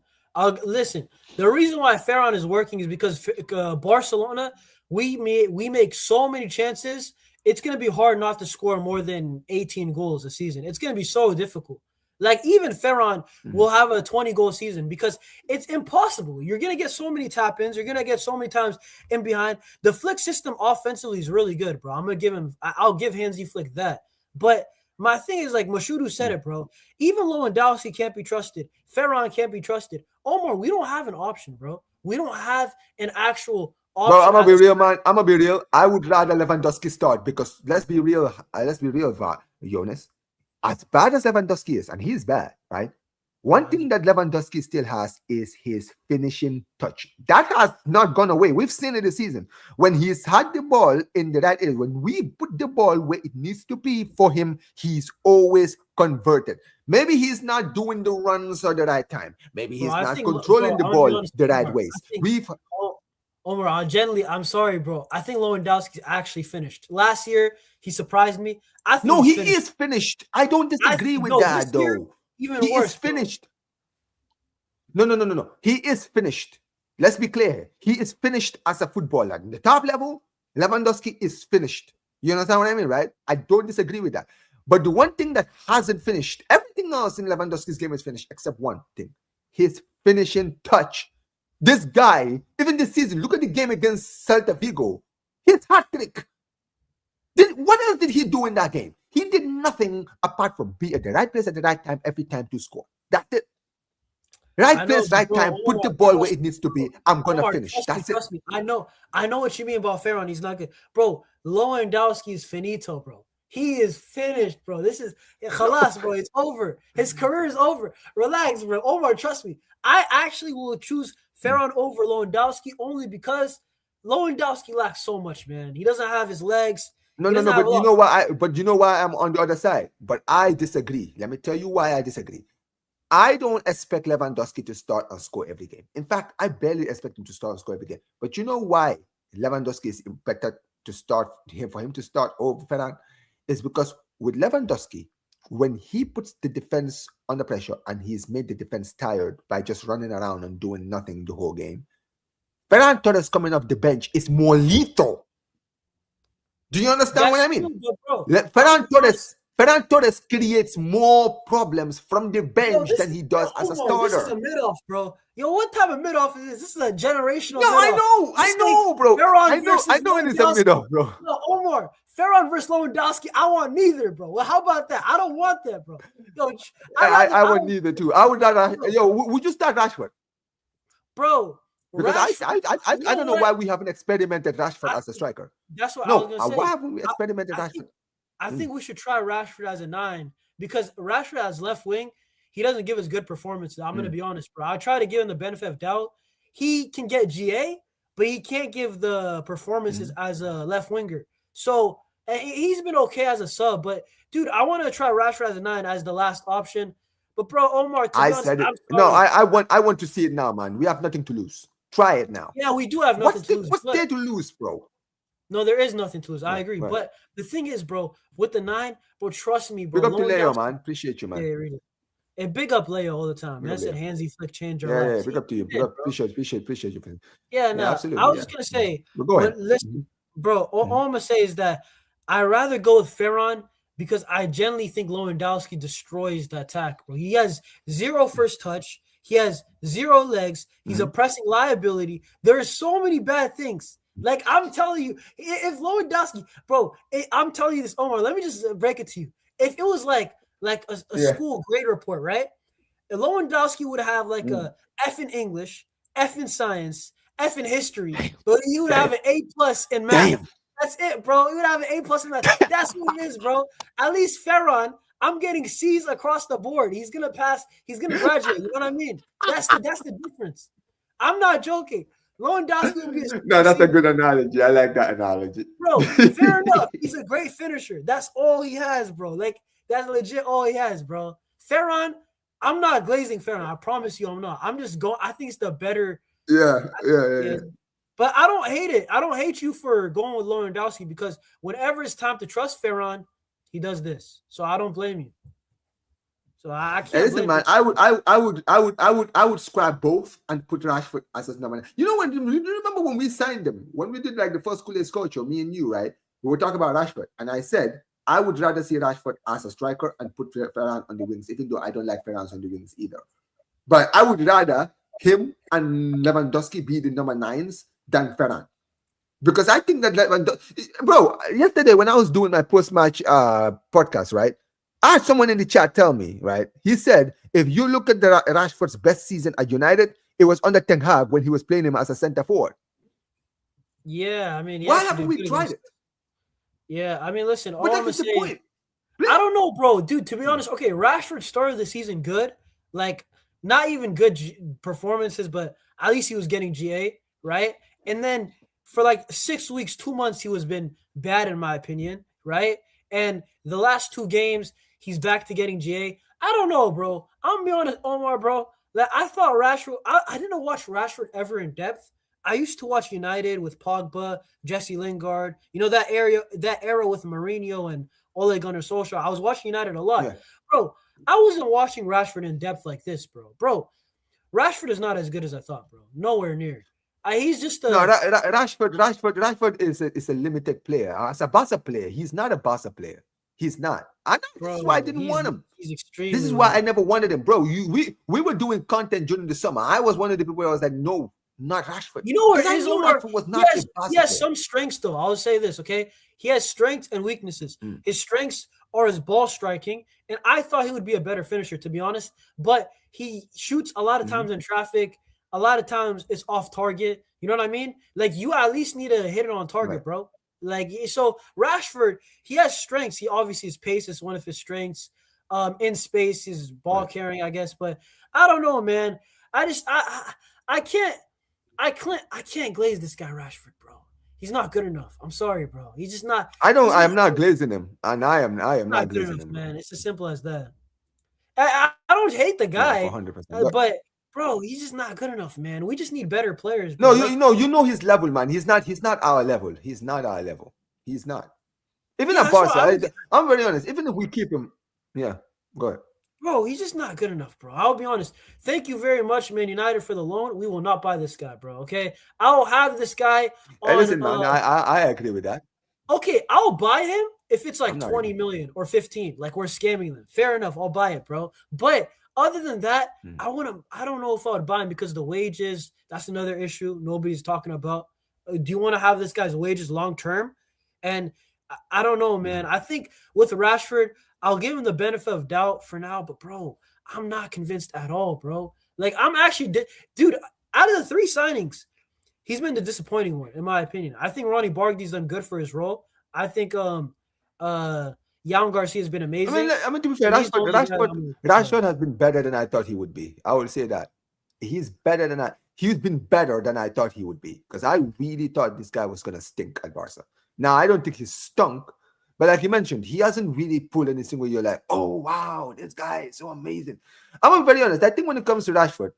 Listen. The reason why Ferran is working is because Barcelona, we make so many chances. It's gonna be hard not to score more than 18 goals a season. It's gonna be so difficult. Like even Ferran will have a 20-goal season because it's impossible. You're gonna get so many tap-ins. You're gonna get so many times in behind. The flick system offensively is really good, bro. I'm gonna give him. I'll give Hansi Flick that. But my thing is like Mashudu said it, bro. Even Lewandowski can't be trusted. Ferran can't be trusted. Omar, we don't have an option, bro. We don't have an actual option. Bro, I'm gonna be real, man. I'm gonna be real. I would rather Lewandowski start because let's be real, Jonas. As bad as Lewandowski is, and he's bad, right? One thing that Lewandowski still has is his finishing touch. That has not gone away. We've seen it this season. When he's had the ball in the right area, when we put the ball where it needs to be for him, he's always converted. Maybe he's not doing the runs at the right time. Maybe he's not controlling the ball the right ways. Omar, I'm sorry, bro. I think Lewandowski's actually finished. Last year, he surprised me. He is finished. I don't disagree with that, though. Even he worse, is finished. Bro. No. He is finished. Let's be clear. He is finished as a footballer. In the top level, Lewandowski is finished. You understand what I mean, right? I don't disagree with that. But the one thing that hasn't finished, everything else in Lewandowski's game is finished except one thing. His finishing touch. This guy, even this season, look at the game against Celta Vigo. His hat-trick. What else did he do in that game? He did nothing apart from be at the right place at the right time every time to score. That's it. Right place, right time. Put the ball where it needs to be. I'm gonna finish. That's it. Trust me. I know what you mean about Ferran. He's not good, bro. Lewandowski is finito, bro. He is finished, bro. This is khalas, bro. It's over. His career is over. Relax, bro. Omar, trust me. I actually will choose Ferran over Lewandowski only because Lewandowski lacks so much, man. He doesn't have his legs. No. But you know why I'm on the other side. But I disagree. Let me tell you why I disagree. I don't expect Lewandowski to start and score every game. In fact, I barely expect him to start and score every game. But you know why Lewandowski is better to start for him to start over Ferran? Is because with Lewandowski, when he puts the defense under pressure and he's made the defense tired by just running around and doing nothing the whole game, Ferran Torres coming off the bench is more lethal. Do you understand what I mean? Ferran Torres creates more problems from the bench than he does as a starter. This is a mid-off, bro. Yo, what type of mid-off is this? This is a generational mid-off. I know, bro. I know it is a mid-off, bro. No, Omar, Ferran versus Lewandowski, I want neither, bro. Well, how about that? I don't want that, bro. Yo, I want neither too. I would not. Would you start Rashford? Bro. Because I don't know why we haven't experimented Rashford as a striker. That's what I was going to say. Why haven't we experimented Rashford? I think we should try Rashford as a 9 because Rashford as left wing, he doesn't give us good performances. I'm going to be honest, bro. I try to give him the benefit of doubt. He can get GA, but he can't give the performances as a left winger. So he's been okay as a sub, but dude, I want to try Rashford as a 9 as the last option. But bro, Omar, I want to see it now, man. We have nothing to lose. Try it now. Yeah, we do have nothing to lose. What's there to lose, bro? No, there is nothing to lose. I agree. Right. But the thing is, bro, with the 9, bro, trust me, bro. Big up to Leo, man. Appreciate you, man. Yeah, really. And big up Leo all the time. That's it. Hansi Flick change our lives. Yeah, big up to you. Big up. Appreciate you. Yeah, no. Absolutely. I was just going to say, listen, bro, all I'm going to say is that I'd rather go with Ferran because I genuinely think Lewandowski destroys the attack, bro. He has 0 first touch. He has 0 legs. He's a pressing liability. There are so many bad things. Like, I'm telling you, if Lewandowski, bro, I'm telling you this, Omar, let me just break it to you. If it was like a school grade report, right? Lewandowski would have like a F in English, F in science, F in history, but he would have an A+ in math. Damn. That's it, bro. He would have an A+ in math. That's what it is, bro. At least Ferran, I'm getting C's across the board. He's gonna pass. He's gonna graduate. You know what I mean? That's the difference. I'm not joking. Lewandowski will be no, that's a good analogy. I like that analogy. Bro, fair enough. He's a great finisher. That's all he has, bro. Like, that's legit all he has, bro. Ferran, I'm not glazing Ferran. I promise you I'm not. I'm just going. I think it's the better Yeah. But I don't hate it. I don't hate you for going with Lewandowski because whenever it's time to trust Ferran, he does this. So I don't blame you. So I Hey, can't listen, blame man. you. I would scrap both and put Rashford as his number 9. You know when? You remember when we signed him? When we did like the first Kool-Aid culture, me and you, right? We were talking about Rashford, and I said I would rather see Rashford as a striker and put Ferran on the wings, even though I don't like Ferran on the wings either. But I would rather him and Lewandowski be the number 9s than Ferran. Because I think that bro, yesterday when I was doing my post-match podcast, right? I had someone in the chat tell me, right? He said, if you look at the Rashford's best season at United, it was under Ten Hag when he was playing him as a center forward. Yeah, I mean, why haven't we tried it? Yeah, I mean, listen, all but I'm that's the saying, point. I don't know, bro, dude. To be honest, okay, Rashford started the season good, like not even good performances, but at least he was getting GA, right? And then for like 6 weeks, 2 months, he was been bad in my opinion, right? And the last 2 games, he's back to getting GA. I don't know, bro. I'm gonna be honest, Omar, bro. Like I thought Rashford, I didn't watch Rashford ever in depth. I used to watch United with Pogba, Jesse Lingard, you know, that era with Mourinho and Ole Gunnar Solskjaer. I was watching United a lot. Yeah. Bro, I wasn't watching Rashford in depth like this, bro. Bro, Rashford is not as good as I thought, bro. Nowhere near. He's just a Rashford is a limited player. As a Barca player, he's not a Barca player. He's not. I know this is why I didn't want him. He's extremely. This is why I never wanted him, bro. We were doing content during the summer. I was one of the people where I was like, no, not Rashford. You know what? Rashford was not he has some strengths, though. I'll say this, okay? He has strengths and weaknesses. His strengths are his ball striking, and I thought he would be a better finisher, to be honest. But he shoots a lot of times in traffic. A lot of times it's off target. You know what I mean? Like, you at least need to hit it on target, bro. Like, so Rashford, he has strengths. He obviously, his pace is one of his strengths. In space, his ball carrying, I guess. But I don't know, man. I can't glaze this guy Rashford, bro. He's not good enough. I'm sorry, bro. He's just not. I'm not glazing him, and I am not glazing enough, him, man. It's as simple as that. I don't hate the guy, 100%. But bro, he's just not good enough, man. We just need better players. Bro. No, you know his level, man. He's not our level. He's not our level. He's not. Even at Barca, I'm very honest. Even if we keep him, go ahead. Bro, he's just not good enough, bro. I'll be honest. Thank you very much, Man United, for the loan. We will not buy this guy, bro. Okay, I'll have this guy. Hey, listen, man. I agree with that. Okay, I'll buy him if it's like 20 million or 15, like we're scamming them. Fair enough, I'll buy it, bro. But other than that, I don't know if I would buy him because of the wages. That's another issue nobody's talking about. Do you want to have this guy's wages long term? And I don't know, man. I think with Rashford, I'll give him the benefit of doubt for now, but bro, I'm not convinced at all, bro. Like, I'm actually, dude, out of the 3 signings, he's been the disappointing one, in my opinion. I think Ronnie Barkley's done good for his role. I think Jan Garcia's been amazing. I mean, to be fair, Rashford has been better than I thought he would be. I will say that. He's been better than I thought he would be, because I really thought this guy was going to stink at Barca. Now, I don't think he's stunk, but like you mentioned, he hasn't really pulled anything where you're like, oh, wow, this guy is so amazing. I'm very honest. I think when it comes to Rashford,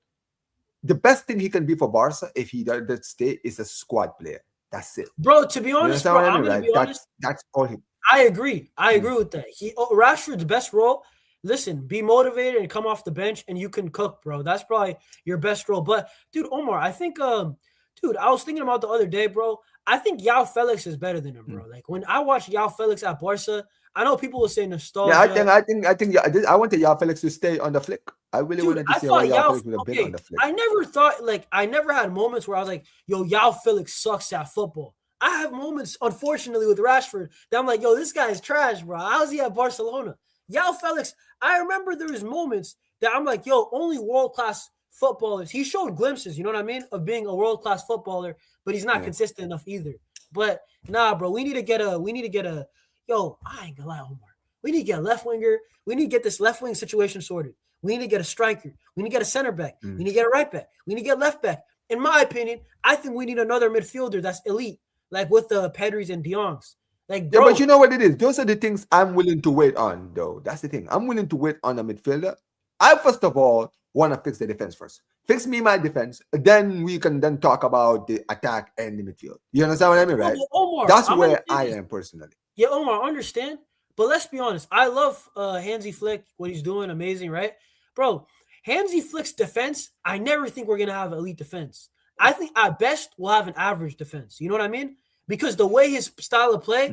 the best thing he can be for Barca, if he does stay, is a squad player. That's it. Bro, to be honest, bro, I'm going to be honest. That's all he. I agree. I agree with that. Rashford's best role, listen, be motivated and come off the bench and you can cook, bro. That's probably your best role. But, dude, Omar, I think, I was thinking about the other day, bro. I think João Felix is better than him, bro. Like, when I watch João Felix at Barca, I know people will say nostalgia. Yeah, I wanted João Felix to stay on the flick. I really wanted to see how João Felix would have been on the flick. I never had moments where I was like, yo, João Felix sucks at football. I have moments, unfortunately, with Rashford that I'm like, yo, this guy's trash, bro. How's he at Barcelona? João Felix, I remember there was moments that I'm like, yo, only world-class footballers. He showed glimpses, you know what I mean, of being a world-class footballer, but he's not consistent enough either. But nah, bro, we need to get a yo, I ain't gonna lie, Omar. We need to get a left winger. We need to get this left wing situation sorted. We need to get a striker. We need to get a center back. We need to get a right back. We need to get left back. In my opinion, I think we need another midfielder that's elite, like with the Pedris and De Jongs. Like, bro, yeah, but you know what it is? Those are the things I'm willing to wait on, though. That's the thing. I'm willing to wait on a midfielder. First of all, want to fix the defense first. Fix me my defense, then we can then talk about the attack and the midfield. You understand what I mean, right? Omar, That's where I am personally. Yeah, Omar, I understand. But let's be honest. I love Hansi Flick, what he's doing, amazing, right? Bro, Hansi Flick's defense, I never think we're going to have elite defense. I think at best we'll have an average defense. You know what I mean? Because the way his style of play,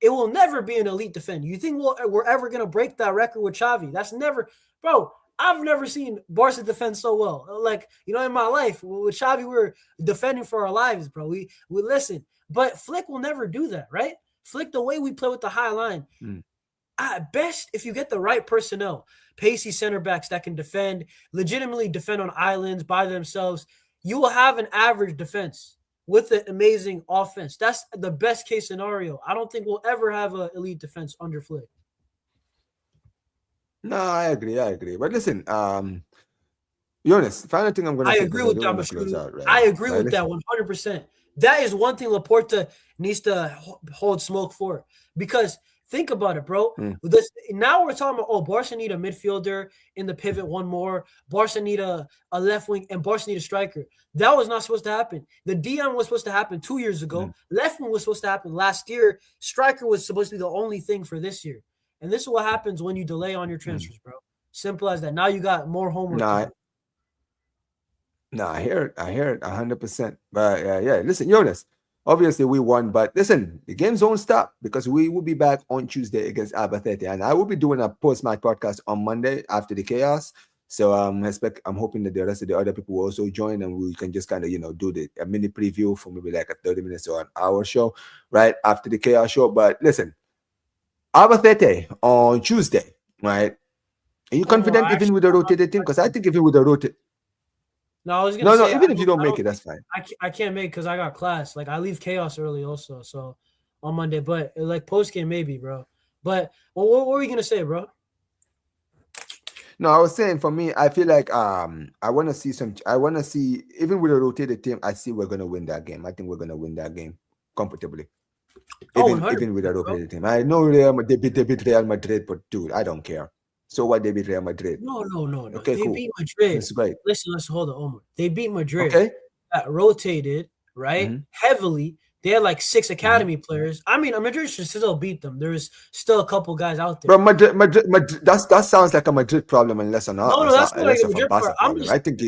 it will never be an elite defense. You think we're ever going to break that record with Xavi? That's never – bro, I've never seen Barca defend so well. Like, you know, in my life, with Xavi, we were defending for our lives, bro. We listen. But Flick will never do that, right? Flick, the way we play with the high line, at best, if you get the right personnel, pacey center backs that can legitimately defend on islands by themselves, you will have an average defense with an amazing offense. That's the best case scenario. I don't think we'll ever have an elite defense under Flick. No, I agree. But listen, Jonas, final thing I'm going to say. I agree with that. I agree with that 100%. That is one thing Laporta needs to hold smoke for. Because think about it, bro. Now we're talking about, Barca need a midfielder in the pivot, one more. Barca need a left wing, and Barca need a striker. That was not supposed to happen. The DM was supposed to happen 2 years ago. Left wing was supposed to happen last year. Striker was supposed to be the only thing for this year. And this is what happens when you delay on your transfers, bro. Simple as that. Now you got more homework. No, I hear it 100%. But yeah, listen, Jonas, obviously we won, but listen, the games don't stop because we will be back on Tuesday against Albacete, and I will be doing a post-match podcast on Monday after the chaos. So I'm hoping that the rest of the other people will also join, and we can just kind of do a mini preview for maybe like a 30 minutes or an hour show right after the chaos show. But listen, Albacete on Tuesday, right? Are you confident even with a rotated team? Because I think if you would have rotated. No, I was gonna say, even if you don't make it, that's fine. I can't make it because I got class. Like I leave chaos early also, so on Monday. But like post game maybe, bro. But what were we gonna say, bro? No, I was saying for me, I feel like I want to see even with a rotated team, I see we're gonna win that game. I think we're gonna win that game comfortably. Even with a rotated team. I know they beat Real Madrid, but dude, I don't care. So what, they beat Real Madrid? No. Okay, they beat Madrid. That's great. Listen, hold on, Omar. They beat Madrid. Okay. Got rotated, right? Heavily. They had like 6 academy players. I mean, Madrid should still beat them. There's still a couple guys out there. But Madrid, that sounds like a Madrid problem unless or not. No, that's not like a Madrid problem. I think.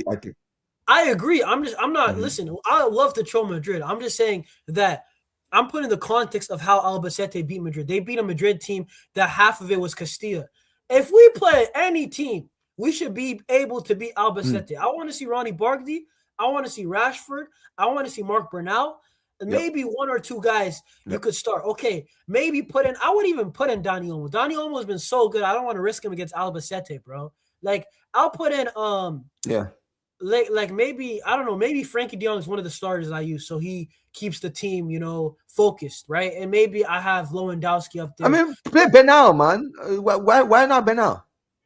I agree. I'm not. Listen, I love to troll Madrid. I'm just saying that I'm putting the context of how Albacete beat Madrid. They beat a Madrid team that half of it was Castilla. If we play any team, we should be able to beat Albacete. I want to see Ronnie Barkley. I want to see Rashford. I want to see Marc Bernal. And maybe 1 or 2 guys you could start. Okay, maybe I would even put in Dani Olmo. Dani Olmo has been so good. I don't want to risk him against Albacete, bro. Like, I'll put in like maybe, I don't know, maybe Frankie de Jong is one of the starters I use, so he keeps the team, focused, right? And maybe I have Lewandowski up there. I mean, play Bernal, man. Why not Bernal?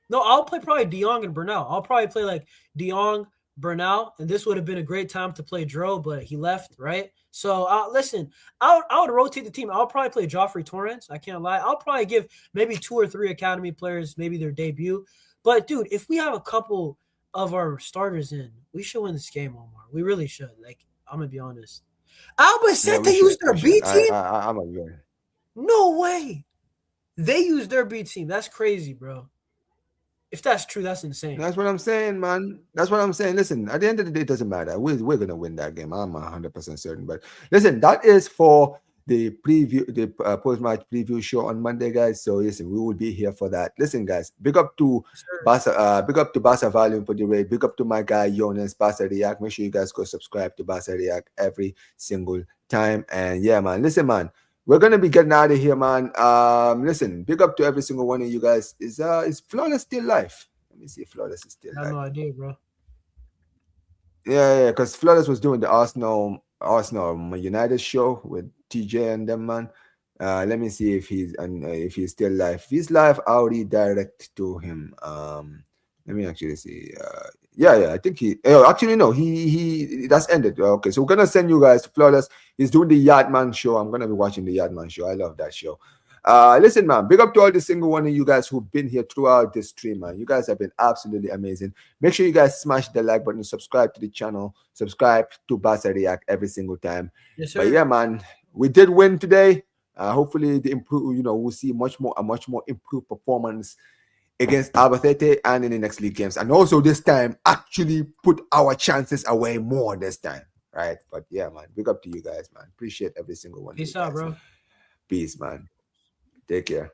No, I'll play probably de Jong and Bernal. I'll probably play like de Jong, Bernal, and this would have been a great time to play Dro, but he left, right? So, listen, I would rotate the team. I'll probably play Joffrey Torrens. I can't lie. I'll probably give maybe 2 or 3 academy players maybe their debut. But, dude, if we have a couple of our starters in, we should win this game, Omar. We really should. Like, I'm going to be honest. Albacete used their B team? I'm agree. No way. They used their B team. That's crazy, bro. If that's true, that's insane. That's what I'm saying, man. That's what I'm saying. Listen, at the end of the day, it doesn't matter. We're going to win that game. I'm 100% certain. But listen, that is for the post-match preview show on Monday, guys. So listen, we will be here for that. Listen, guys, big up to Barca, Volume for the raid. Big up to my guy Jonas, Barca React. Make sure you guys go subscribe to Barca React every single time. And yeah, man, listen, man, we're gonna be getting out of here, man. Listen, big up to every single one of you guys. Is Flawless still live? Let me see if Flawless is still live. I have no idea, bro. Yeah, because Flawless was doing the Arsenal United show with TJ and them, man. Let me see if he's still live. If he's live, I'll redirect to him. Let me actually see. I think he that's ended. Okay, so we're gonna send you guys to Flawless. He's doing the Yardman show. I'm gonna be watching the Yardman show. I love that show. Listen, man, big up to all the single one of you guys who've been here throughout this stream, man. You guys have been absolutely amazing. Make sure you guys smash the like button, subscribe to the channel, subscribe to Barca React every single time. Yes, sir. But yeah, man, we did win today. Hopefully, we'll see a much more improved performance against Albacete and in the next league games, and also this time actually put our chances away more this time, right? But yeah, man, big up to you guys, man. Appreciate every single one. Peace of you out, guys. bro. Peace, man. Take care.